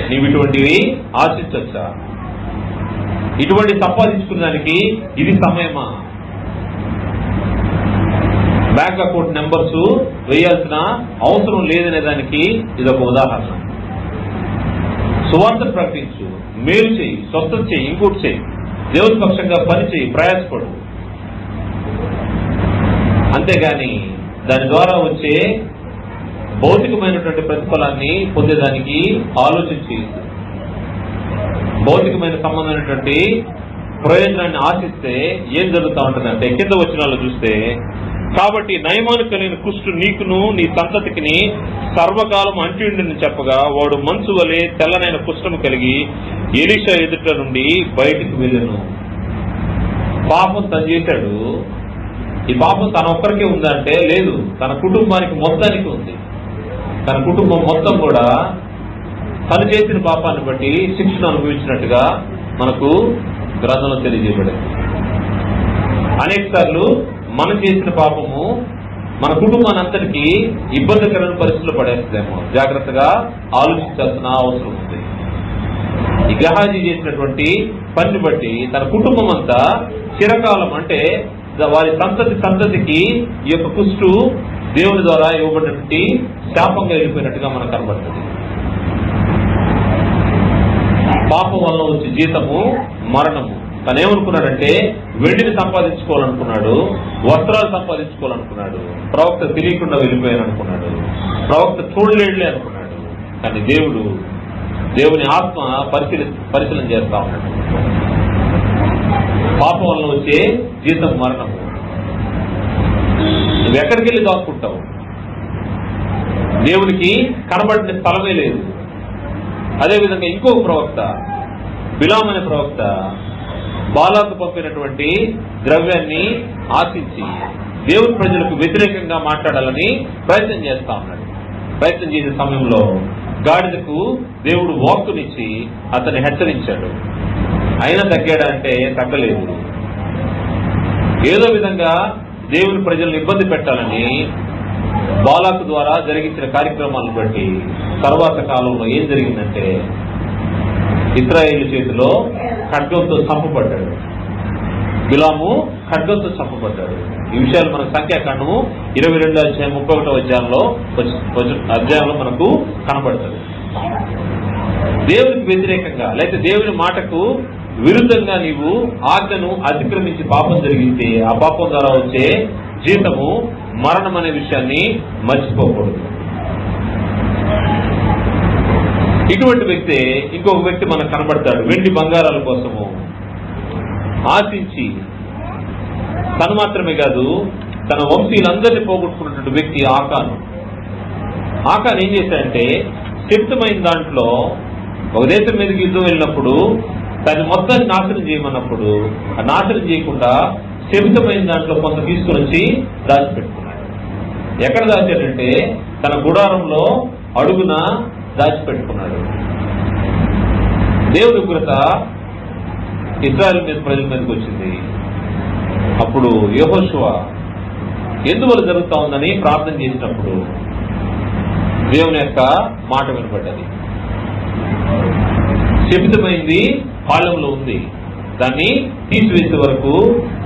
నీవు ఇటువంటివి ఆశించవచ్చా? ఇటువంటి సంపాదించుకునేదానికి ఇది సమయమా? బ్యాంక్ అకౌంట్ నెంబర్స్ వేయాల్సిన అవసరం లేదనే దానికి ఇదొక ఉదాహరణ. సువార్త ప్రకటించు, మేలు చేయి, స్వస్థత చేయి, ఇంకోటి చేయి, దేవుని పక్షంగా పని చేయి, ప్రయాసపడు. అంతేగాని దాని ద్వారా వచ్చే భౌతికమైనటువంటి ప్రతిఫలాన్ని పొందేదానికి ఆలోచించి భౌతికమైన సంబంధమైనటువంటి ప్రయోజనాన్ని ఆశిస్తే ఏం జరుగుతూ ఉంటుందంటే, కింద వచనాల్లో చూస్తే, కాబట్టి నయమాను కలిగిన కుష్టు నీకును నీ సంతతికిని సర్వకాలం అంటిండిని చెప్పగా వాడు మంచు వలె తెల్లనైన కుష్ఠము కలిగి ఎలీషా ఎదుట నుండి బయటికి వెళ్ళను. పాపం తను చేశాడు. ఈ పాపం తన ఒక్కరికే ఉందంటే లేదు, తన కుటుంబానికి మొత్తానికి ఉంది. తన కుటుంబం మొత్తం కూడా తను చేసిన పాపాన్ని బట్టి శిక్షను అనుభవించినట్టుగా మనకు గ్రంథంలో తెలియజేయబడింది. అనేక సార్లు మనం చేసిన పాపము మన కుటుంబాన్ని అంతటికీ ఇబ్బందికరమైన పరిస్థితుల్లో పడేస్తుందేమో. జాగ్రత్తగా ఆలోచించాల్సిన అవసరం ఉంది. ఈ గెహాజీ చేసినటువంటి పనిని బట్టి తన కుటుంబం అంతా చిరకాలం, అంటే వారి సంతతికి ఈ యొక్క కుష్టు దేవుని ద్వారా ఇవ్వబడినటువంటి శాపంగా వెళ్ళిపోయినట్టుగా మనకు కనబడుతుంది. పాపం వల్ల వచ్చే జీతము మరణము. తను ఏమనుకున్నాడంటే వెండిని సంపాదించుకోవాలనుకున్నాడు, వస్త్రాలు సంపాదించుకోవాలనుకున్నాడు, ప్రవక్త తెలియకుండా వెళ్ళిపోయాను అనుకున్నాడు, ప్రవక్త చూడలేడులే అనుకున్నాడు. కానీ దేవుని ఆత్మ పరిశీలన చేస్తా ఉన్నాడు. పాపం వల్ల వచ్చే జీతం మరణము. నువ్వు ఎక్కడికి వెళ్ళి దాక్కుంటావు? దేవునికి కనబడిన స్థలమే లేదు. అదేవిధంగా ఇంకొక ప్రవక్త, బిలాము అనే ప్రవక్త, బాలాకు పంపినటువంటి ద్రవ్యాన్ని ఆశించి దేవుని ప్రజలకు వ్యతిరేకంగా మాట్లాడాలని ప్రయత్నం చేస్తా ఉన్నాడు. ప్రయత్నం చేసే సమయంలో గాడిదకు దేవుడు వాక్కునిచ్చి అతన్ని హెచ్చరించాడు. అయినా తగ్గాడంటే తగ్గలేదు. ఏదో విధంగా దేవుని ప్రజలను ఇబ్బంది పెట్టాలని బాలాకు ద్వారా జరిగించిన కార్యక్రమాలను బట్టి తర్వాత కాలంలో ఏం జరిగిందంటే ఇశ్రాయేలు చేతిలో ఖడ్గంతో చంపబడ్డాడు. బిలాము ఖడ్గంతో చంపబడ్డాడు. ఈ విషయాలు మన సంఖ్యాకాండము 22 అధ్యాయం 31 అధ్యాయంలో మనకు కనబడుతుంది. దేవునికి వ్యతిరేకంగా లేకపోతే దేవుని మాటకు విరుద్ధంగా నీవు ఆజ్ఞను అతిక్రమించి పాపం జరిగితే ఆ పాపం ద్వారా వచ్చే జీతము మరణం అనే విషయాన్ని మర్చిపోకూడదు. ఇటువంటి వ్యక్తి ఇంకొక వ్యక్తి మనకు కనబడతాడు. వెండి బంగారాల కోసము ఆశించి తను మాత్రమే కాదు తన వంశీయులందరినీ పోగొట్టుకున్నటువంటి వ్యక్తి ఆకాను. ఏం చేశాడంటే శక్తమైన దాంట్లో ఒక దేశం మీదకి యుద్ధం వెళ్ళినప్పుడు దాన్ని మొత్తాన్ని నాశనం చేయమన్నప్పుడు ఆ నాశనం చేయకుండా శక్తమైన దాంట్లో కొంత తీసుకుని వచ్చి దాచిపెట్టుకున్నాడు. ఎక్కడ దాచాడంటే తన గుడారంలో అడుగున దాచిపెట్టుకున్నాడు. దేవుని ఉగ్రత ఇశ్రాయేలు మీద ప్రజల మీదకి వచ్చింది. అప్పుడు యెహోషువ ఎందువల్ల జరుగుతా ఉందని ప్రార్థన చేసినప్పుడు దేవుని యొక్క మాట వినబడ్డది. శపితమైంది పాళెంలో ఉంది, దాన్ని తీసివేసే వరకు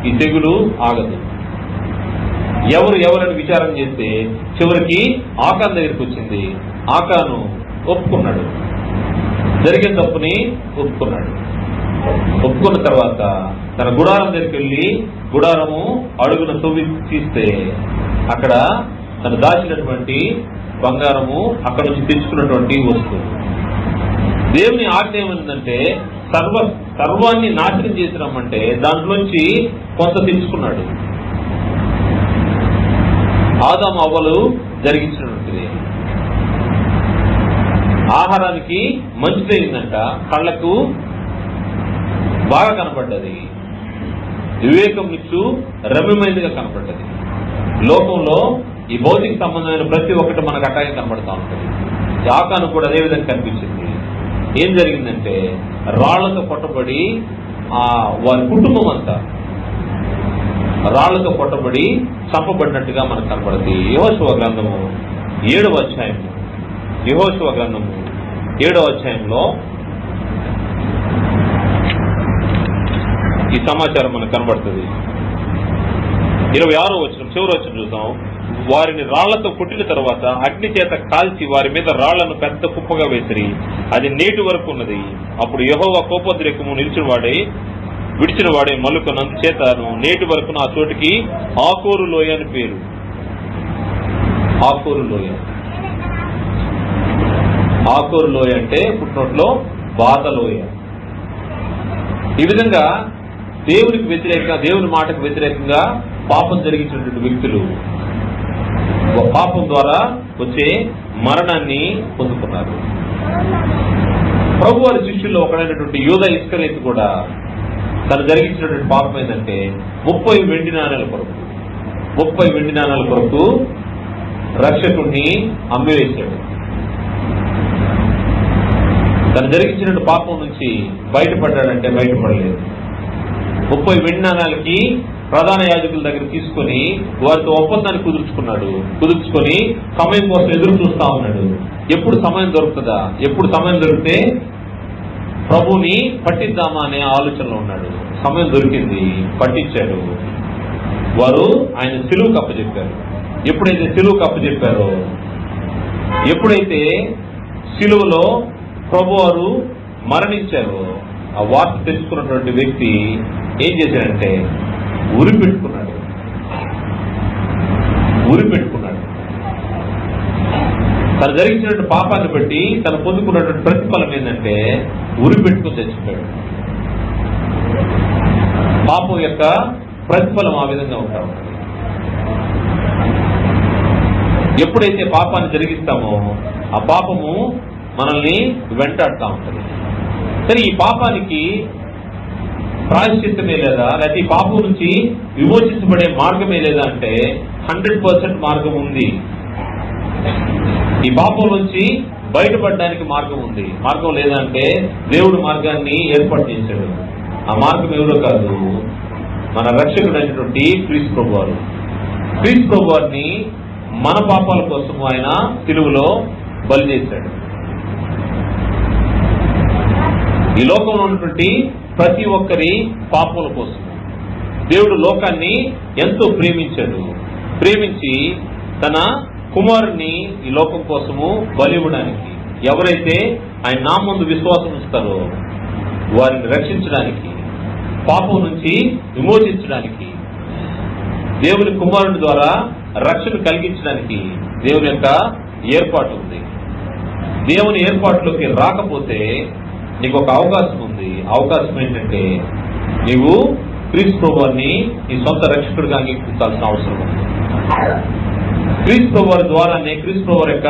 ఈ తెగులు ఆగదు. ఎవరని విచారం చేస్తే చివరికి ఆకాను దగ్గరికి వచ్చింది. ఆకాను ఒప్పుకున్నాడు, జరిగిన తప్పుని ఒప్పుకున్నాడు. ఒప్పుకున్న తర్వాత తన గుడారం దగ్గరికి వెళ్ళి గుడారము అడుగున తవ్వి తీస్తే అక్కడ తను దాచినటువంటి బంగారము, అక్కడ నుంచి తెచ్చుకున్నటువంటి వస్తువు. దేవుని ఆజ్ఞ ఏమైందంటే సర్వాన్ని నాశనం చేసినామంటే దాంట్లోంచి కొంత తెచ్చుకున్నాడు. ఆదాము అవ్వలు జరిగించినటువంటిది. ఆహారానికి మంచిదైందంట, కళ్ళకు బాగా కనపడ్డది, వివేకం ఇచ్చు రమ్యమైనదిగా కనపడ్డది. లోకంలో ఈ భౌతిక సంబంధమైన ప్రతి ఒక్కటి మనకు అట్టాగే కనబడతా ఉంటుంది. యాకాను కూడా అదే విధంగా కనిపించింది. ఏం జరిగిందంటే రాళ్లతో కొట్టబడి వారి కుటుంబం అంతా రాళ్లతో కొట్టబడి చంపబడినట్టుగా మనకు కనబడుతుంది. యెహోషువ గ్రంథము 7వ అధ్యాయము, యెహోషువ గ్రంథము 7వ అధ్యాయంలో ఈ సమాచారం మనకు కనబడుతుంది. 26వ వచనం, చివరి వచనం చూద్దాం. వారిని రాళ్లతో కొట్టిన తర్వాత అగ్ని చేత కాల్చి వారి మీద రాళ్లను పెద్ద కుప్పగా వేసిరి, అది నేటి వరకు ఉన్నది. అప్పుడు యెహోవా కోపోద్రేకము విడిచిన వాడే మల్లుకొన్నందు చేతను నేటి వరకు ఆ చోటికి ఆకోరు లోయ అని పేరు. ఆకోరు లోయ, ఆకోరు లోయ అంటే పుట్టినట్లో బాధ లోయ. ఈ విధంగా దేవునికి వ్యతిరేకంగా, దేవుని మాటకు వ్యతిరేకంగా పాపం జరిగించినటువంటి వ్యక్తులు పాపం ద్వారా వచ్చే మరణాన్ని పొందుకున్నారు. ప్రభు వారి శిష్యుల్లో ఒకడైనటువంటి యూదా ఇస్కరియోతు కూడా తను జరిగించినటువంటి పాపం ఏంటంటే 30 వెండి నాణాల కొరకు, 30 వెండి నాణాల కొరకు రక్షకుణ్ణి అమ్మివేశాడు. తను జరిగించినటువంటి పాపం నుంచి బయటపడ్డాడంటే బయటపడలేదు. 30 వెండి నాణాలకి ప్రధాన యాజకుల దగ్గర తీసుకుని వారితో ఒప్పందాన్ని కుదుర్చుకొని సమయం కోసం ఎదురు చూస్తా ఉన్నాడు. ఎప్పుడు సమయం దొరుకుతుందా, ఎప్పుడు సమయం దొరికితే ప్రభుని పట్టిద్దామా అనే ఆలోచనలో ఉన్నాడు. సమయం దొరికింది, పట్టించాడు. వారు ఆయన సిలువకు అప్పచెప్పారు. ఎప్పుడైతే సిలువకు అప్పచెప్పారో, ఎప్పుడైతే సిలువలో ప్రభు వారు మరణించారో, ఆ వార్త తెచ్చుకున్నటువంటి వ్యక్తి ఏం చేశాడంటే ఉరి పెట్టుకున్నాడు. తను జరిగించినటువంటి పాపాన్ని బట్టి తను పొందుకున్నటువంటి ప్రతిఫలం ఏంటంటే ఉరి పెట్టుకుని తెచ్చిపోయాడు. పాపం యొక్క ప్రతిఫలం ఆ విధంగా ఉంటా ఉంటుంది. ఎప్పుడైతే పాపాన్ని జరిగిస్తామో ఆ పాపము మనల్ని వెంటాడుతూ ఉంటుంది. సరే, ఈ పాపానికి ప్రాయశ్చిత్తమే లేదా, లేకపోతే ఈ పాపం నుంచి విమోచించబడే మార్గమే లేదా అంటే 100% మార్గం ఉంది. ఈ పాపం నుంచి బయటపడడానికి మార్గం ఉంది. మార్గం లేదంటే దేవుడు మార్గాన్ని ఏర్పాటు చేశాడు. ఆ మార్గం ఎవరో కాదు, మన రక్షకుడు అయినటువంటి క్రీస్తు ప్రభు వారు. క్రీస్తు ప్రభు వారిని మన పాపాల కోసం ఆయన సిలువలో బలి చేశాడు. ఈ లోకంలో ఉన్నటువంటి ప్రతి ఒక్కరి పాపముల కోసం దేవుడు లోకాన్ని ఎంతో ప్రేమించి తన కుమారుణ్ణి ఈ లోకం కోసము బలి ఇవ్వడానికి, ఎవరైతే ఆయన నామందు విశ్వాసం ఉంచుతారో వారిని రక్షించడానికి, పాపం నుంచి విమోచించడానికి, దేవుని కుమారుని ద్వారా రక్షణ కలిగించడానికి దేవుని యొక్క ఏర్పాటు ఉంది. దేవుని ఏర్పాటులోకి రాకపోతే నీకు ఒక అవకాశం ఉంది. అవకాశం ఏంటంటే నీవు క్రీస్తు ప్రభువుని నీ సొంత రక్షకుడిగా అంగీకరించాల్సిన అవసరం ఉంది. క్రీస్తు ప్రభువు ద్వారానే, క్రీస్తు ప్రభువు యొక్క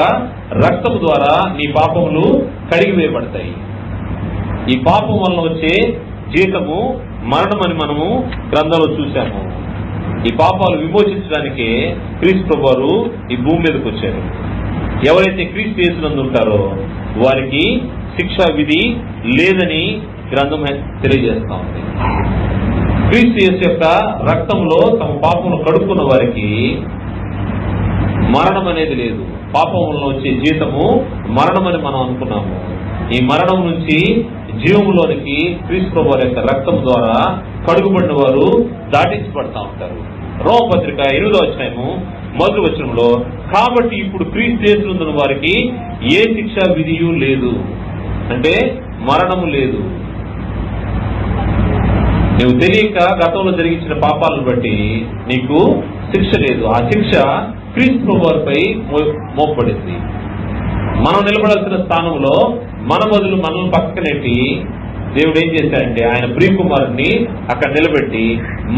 రక్తము ద్వారా నీ పాపములు కడిగివేయబడతాయి. ఈ పాపం వలన వచ్చే జీతము మరణమని మనము గ్రంథంలో చూశాము. ఈ పాపాలు విమోచించడానికే క్రీస్తు ప్రభువు ఈ భూమి మీదకి వచ్చారు. ఎవరైతే క్రీస్తు యేసునందు ఉంటారో వారికి శిక్షా విధి లేదని గ్రంథం తెలియజేస్తా ఉంది. క్రీస్తు యేసు యొక్క రక్తంలో తమ పాపములు కడుక్కున్న వారికి మరణం అనేది లేదు. పాపంలో వచ్చే జీతము మరణమని మనం అనుకున్నాము. ఈ మరణం నుంచి జీవములోనికి క్రీస్తు ప్రభువు యొక్క రక్తం ద్వారా కడుగుబడిన వారు దాటించబడతా ఉంటారు. రోమపత్రిక 8వ అధ్యాయము మొదటి వచనంలో, కాబట్టి ఇప్పుడు క్రీస్తు యేసునందున్న వారికి ఏ శిక్షా విధియు లేదు, అంటే మరణము లేదు. నువ్వు తెలియక గతంలో జరిగించిన పాపాలను బట్టి నీకు శిక్ష లేదు. ఆ శిక్ష క్రీస్తు వారిపై మోపబడింది. మనం నిలబడాల్సిన స్థానంలో మన బదులు మనల్ని పక్కనెట్టి దేవుడు ఏం చేశాడంటే ఆయన ప్రియకుమారుని అక్కడ నిలబెట్టి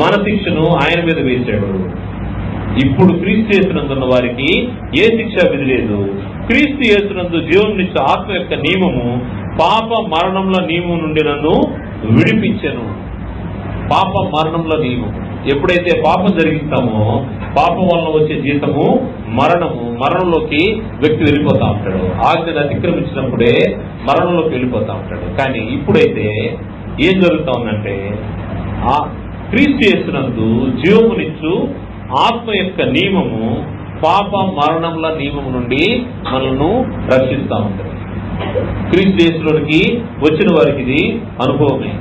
మన శిక్షను ఆయన మీద వేశాడు. ఇప్పుడు క్రీస్తు యేసునందున్న వారికి ఏ శిక్ష విధి లేదు. క్రీస్తు యేసునందు జీవమునిచ్చు ఆత్మ యొక్క నియమము పాప మరణంలో నియమం నుండి నన్ను విడిపించెను. పాప మరణంలో నియమం. ఎప్పుడైతే పాపం జరిగిస్తామో పాపం వలన వచ్చే జీతము మరణము. మరణంలోకి వ్యక్తి వెళ్ళిపోతా ఉంటాడు. ఆజ్ఞను అతిక్రమించినప్పుడే మరణంలోకి వెళ్ళిపోతా ఉంటాడు. కానీ ఇప్పుడైతే ఏం జరుగుతా ఉందంటే ఆ క్రీస్తు యేసునందు జీవమునిచ్చు ఆత్మ యొక్క నియమము పాప మరణంల నియమం నుండి మనల్ని రక్షిస్తూ ఉంటుంది. క్రీస్తు యేసులోనికి వచ్చిన వారికి ఇది అనుభవమే.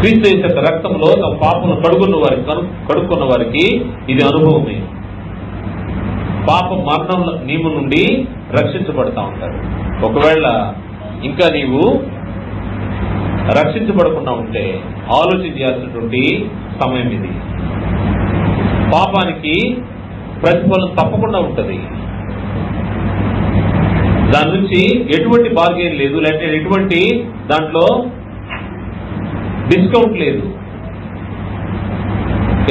క్రీస్తు యేసు యొక్క రక్తంలో తమ పాపను కడుక్కున్న వారికి ఇది అనుభవమే. పాప మరణం నియమం నుండి రక్షించబడతా ఉంటారు. ఒకవేళ ఇంకా నీవు రక్షించబడకుండా ఉంటే ఆలోచన చేయాల్సినటువంటి సమయం ఇది. పాపానికి ప్రతిఫలం తప్పకుండా ఉంటుంది. దాని నుంచి ఎటువంటి బార్గెన్ లేదు, లేకపోతే ఎటువంటి దాంట్లో డిస్కౌంట్ లేదు.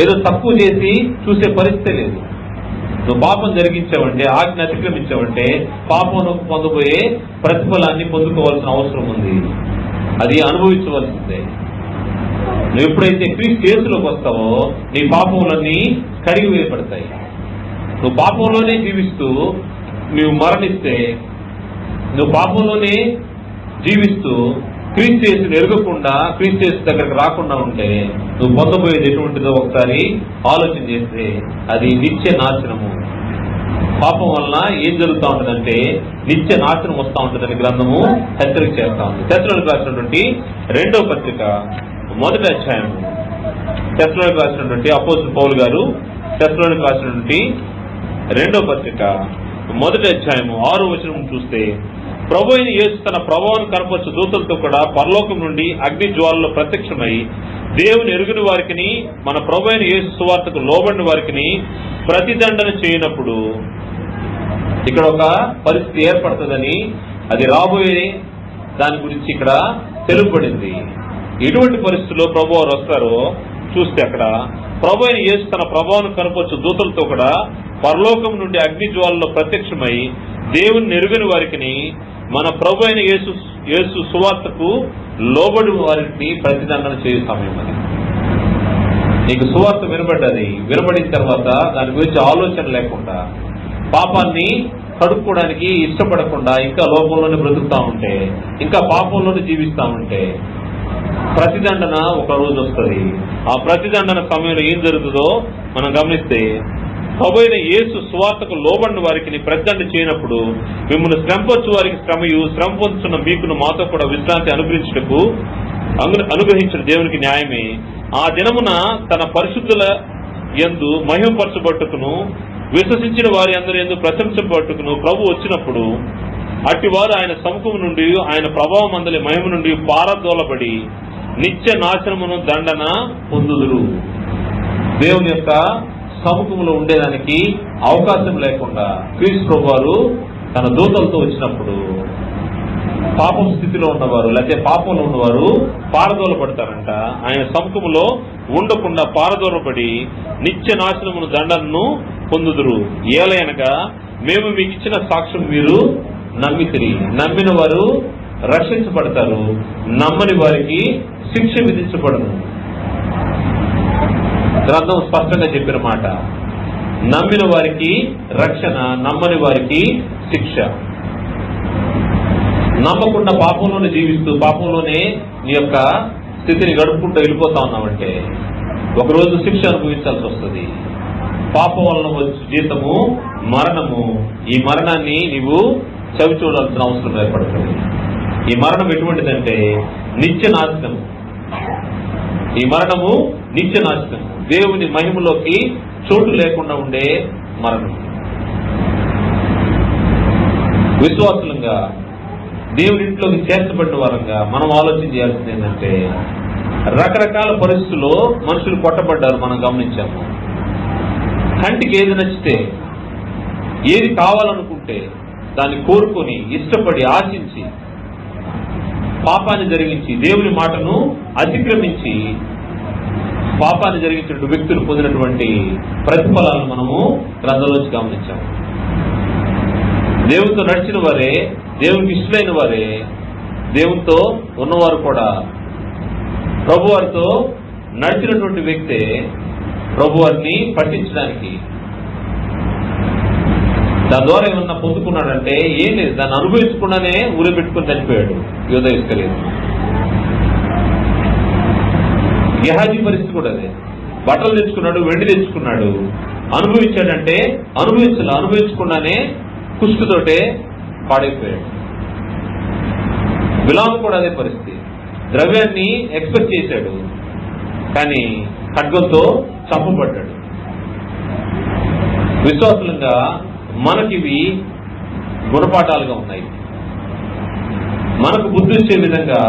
ఏదో తక్కువ చేసి చూసే పరిస్థితి లేదు. నువ్వు పాపం జరిగించావంటే, ఆజ్ఞ అతిక్రమించావంటే పాపం పొందబోయే ప్రతిఫలాన్ని పొందుకోవాల్సిన అవసరం ఉంది. అది అనుభవించవలసిందే. నువ్వు ఎప్పుడైతే క్రీస్తు యేసులోకి వస్తావో నీ పాపములన్నీ కడిగి వేయబడతాయి. నువ్వు పాపంలోనే జీవిస్తూ నువ్వు మరణిస్తే, నువ్వు పాపంలోనే జీవిస్తూ క్రీస్తు యేసుని ఎరగకుండా క్రీస్తు యేసు దగ్గరకు రాకుండా ఉంటే నువ్వు పొందబోయేది ఎటువంటిదో ఒకసారి ఆలోచన చేస్తే అది నిత్య నాశనము. పాపం వలన ఏం జరుగుతూ ఉంటుందంటే నిత్య నాశనం వస్తూ ఉంటుందని గ్రంథము హెచ్చరిక చేస్తా ఉంది. తెస్సలోనికీయులకు రాసినటువంటి 2వ పత్రిక 1వ అధ్యాయము, తెస్సలోనికీయులకు రాసినటువంటి అపోస్తలుడు పౌలు గారు తెస్సలోనికీయులకు రాసినటువంటి 2వ పత్రిక 1వ అధ్యాయము 6వ వచనం చూస్తే, ప్రభు అయిన యేసు తన ప్రభావాన్ని కనపరచు దూతలతో కూడా పరలోకం నుండి అగ్ని జ్వాలలో ప్రత్యక్షమై దేవుని ఎరుగని వారికిని మన ప్రభు అయిన యేసు సువార్తకు లోబడిన వారికిని ప్రతిదండన చేయనప్పుడు ఇక్కడ ఒక పరిస్థితి ఏర్పడుతుందని, అది రాబోయే దాని గురించి ఇక్కడ తెలుపబడింది. ఎటువంటి పరిస్థితుల్లో ప్రభు వారు వస్తారో చూస్తే అక్కడ ప్రభు అయిన యేసు తన ప్రభావాన్ని కనపరచు దూతలతో కూడా పరలోకం నుండి అగ్ని జ్వాలలో ప్రత్యక్షమై దేవుని ఎరుగని వారికిని మన ప్రభు అయిన యేసు సువార్తకు లోబడి వారిని ప్రతిదండన చేయు సమయం. అది నీకు సువార్త వినబడ్డది, వినబడిన తర్వాత దాని గురించి ఆలోచన లేకుండా పాపాన్ని కడుక్కోవడానికి ఇష్టపడకుండా ఇంకా లోపంలోనే బ్రతుకుతా ఉంటే, ఇంకా పాపంలోనే జీవిస్తా ఉంటే ప్రతిదండన ఒక రోజు వస్తుంది. ఆ ప్రతిదండన సమయంలో ఏం జరుగుతుందో మనం గమనిస్తే, ప్రభు అయిన యేసు సువార్తకు లోబడిన వారికి ప్రతిదండ చేయనప్పుడు మిమ్మల్ని శ్రమపరచు వారికి శ్రమయు, శ్రమ పొందుతున్న మీకును మాతో కూడా విశ్రాంతి అనుగ్రహించిన దేవునికి న్యాయమే. ఆ దినమున తన పరిశుద్ధుల యందు మహిమపరచబట్టుకును విశ్వసించిన వారి అందరి యందు ప్రశంసపట్టుకును ప్రభు వచ్చినప్పుడు అట్టివారు ఆయన సముఖము నుండి ఆయన ప్రభావం అందలి మహిమ నుండి పారదోలబడి నిత్య నాశనమును దండన పొందుదురు. దేవుని యొక్క సముఖంలో ఉండేదానికి అవకాశం లేకుండా క్రీస్తు ప్రభు వారు తన దూతలతో వచ్చినప్పుడు పాపం స్థితిలో ఉన్నవారు లేకపోతే పాపంలో ఉన్నవారు పారదోలపడతారంట. ఆయన సముఖములో ఉండకుండా పారదోలపడి నిత్య నాశనమును దండనను పొందుదురు. ఏలయనగా మేము మీకు ఇచ్చిన సాక్ష్యం మీరు నమ్మితిరి. నమ్మిన వారు రక్షించబడతారు, నమ్మని వారికి శిక్ష విధించబడను. గ్రంథం స్పష్టంగా చెప్పిన మాట. నమ్మిన వారికి రక్షణ, నమ్మని వారికి శిక్ష. నమ్మకుండా పాపంలోనే జీవిస్తూ పాపంలోనే నీ యొక్క స్థితిని గడుపుకుంటూ వెళ్ళిపోతా ఉన్నామంటే ఒకరోజు శిక్ష అనుభవించాల్సి వస్తుంది. పాపం వలన వచ్చే జీతము మరణము. ఈ మరణాన్ని నీవు చవి చూడాల్సిన అవసరం ఏర్పడుతుంది. ఈ మరణం ఎటువంటిదంటే నిత్య నాశనము. ఈ మరణము నిత్య నాశనం, దేవుని మహిమలోకి చోటు లేకుండా ఉండే మరణం. విశ్వాసులంగా దేవుని ఇంట్లోకి చేర్చబడిన వారంగా మనం ఆలోచన చేయాల్సింది ఏంటంటే, రకరకాల పరిస్థితుల్లో మనుషులు కొట్టబడ్డారు. మనం గమనించాము. కంటికి ఏది నచ్చితే, ఏది కావాలనుకుంటే దాన్ని కోరుకొని, ఇష్టపడి, ఆశించి, పాపాన్ని జరిగించి, దేవుని మాటను అతిక్రమించి పాపాన్ని జరిగించిన వ్యక్తులు పొందినటువంటి ప్రతిఫలాలను మనము గ్రంథంలోంచి గమనించాము. దేవునితో నడిచిన వారే, దేవునికి ఇష్టమైన వారే, దేవునితో ఉన్నవారు కూడా ప్రభువారితో నడిచినటువంటి వ్యక్తే ప్రభువారిని పట్టించడానికి, దాని ద్వారా ఏమన్నా పొందుకున్నాడంటే ఏం లేదు, దాన్ని అనుభవించకుండానే ఊరే పెట్టుకుని చనిపోయాడు యోధ ఇస్కరియోతు. గెహాజీ పరిస్థితి కూడా అదే. బట్టలు తెచ్చుకున్నాడు, వెండి తెచ్చుకున్నాడు, అనుభవించాడంటే అనుభవించకుండానే కుష్టుతోటే పాడైపోయాడు. బిలాము కూడా అదే పరిస్థితి. ద్రవ్యాన్ని ఎక్స్పెక్ట్ చేశాడు, కానీ ఖడ్గంతో చంపబడ్డాడు. విశ్వాసులంగా మనకివి గుణపాఠాలుగా ఉన్నాయి. మనకు బుద్ధి ఇచ్చే విధంగా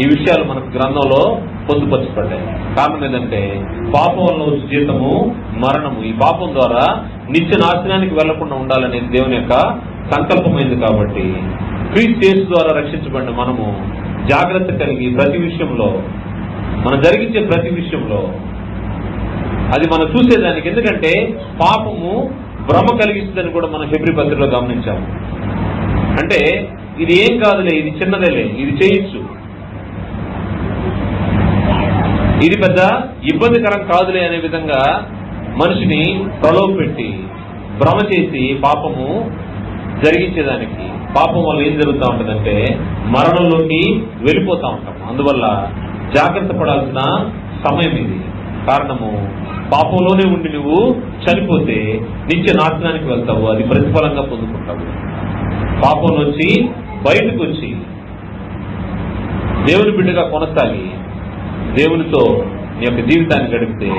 ఈ విషయాలు మనకు గ్రంథంలో పొందుపరచబడ్డాయి. కారణం ఏంటంటే, పాపం వల్ల వచ్చే జీతము మరణము. ఈ పాపం ద్వారా నిత్య నాశనానికి వెళ్లకుండా ఉండాలనేది దేవుని యొక్క సంకల్పమైంది. కాబట్టి క్రీస్తు యేసు ద్వారా రక్షించబడిన మనము జాగ్రత్త కలిగి ప్రతి విషయంలో, మనం జరిగించే ప్రతి విషయంలో అది మనం చూసేదానికి, ఎందుకంటే పాపము భ్రమ కలిగిస్తుందని కూడా మనం హెబ్రీ పత్రికలో గమనించాము. అంటే ఇది ఏం కాదులే, ఇది చిన్నదేలే, ఇది చేయొచ్చు, ఇది పెద్ద ఇబ్బందికరం కాదులే అనే విధంగా మనిషిని ప్రలోభపెట్టి భ్రమ చేసి పాపము జరిగించేదానికి, పాపం వల్ల ఏం జరుగుతూ ఉంటుందంటే మరణంలోకి వెళ్ళిపోతూ ఉంటాం. అందువల్ల జాగ్రత్త పడాల్సిన సమయం ఇది. కారణము, పాపంలోనే ఉండి నువ్వు చనిపోతే నిత్య నాశనానికి వెళ్తావు, అది ప్రతిఫలంగా పొందుకుంటావు. పాపంలోంచి బయటకు వచ్చి దేవుని బిడ్డగా కొనసాగి దేవునితో నీ యొక్క జీవితాన్ని గడిపితే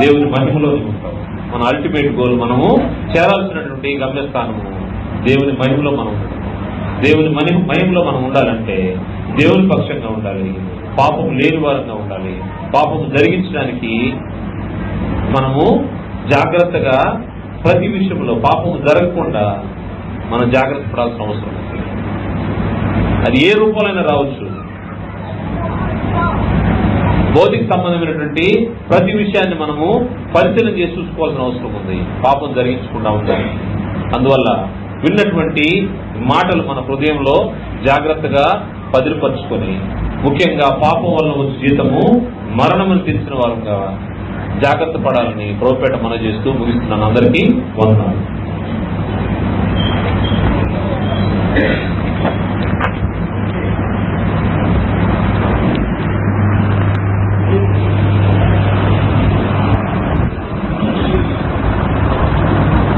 దేవుని మహిమలో ఉంటావు. మన అల్టిమేట్ గోల్, మనము చేరాల్సినటువంటి గమ్యస్థానము దేవుని మహిమలో మనం ఉండడం. దేవుని మహిమలో మనం ఉండాలంటే దేవుని పక్షంగా ఉండాలి, పాపం లేని వారంగా ఉండాలి. పాపం జరిగించడానికి మనము జాగ్రత్తగా ప్రతి విషయంలో పాపం జరగకుండా మనం జాగ్రత్త పడాల్సిన అవసరం ఉంది. అది ఏ రూపంలో రావచ్చు. భౌతిక సంబంధమైనటువంటి ప్రతి విషయాన్ని మనము పరిశీలన చేసి చూసుకోవాల్సిన అవసరం ఉంది, పాపం జరిగించకుండా ఉండాలి. అందువల్ల విన్నటువంటి మాటలు మన హృదయంలో జాగ్రత్తగా పదిలిపరుచుకొని, ముఖ్యంగా పాపం వల్ల వచ్చే జీతము మరణమని తెలిసిన వారంగా జాగ్రత్త పడాలని ప్రభుపేట మనం చేస్తూ ముగిస్తున్నాను. అందరికీ వందనాలు.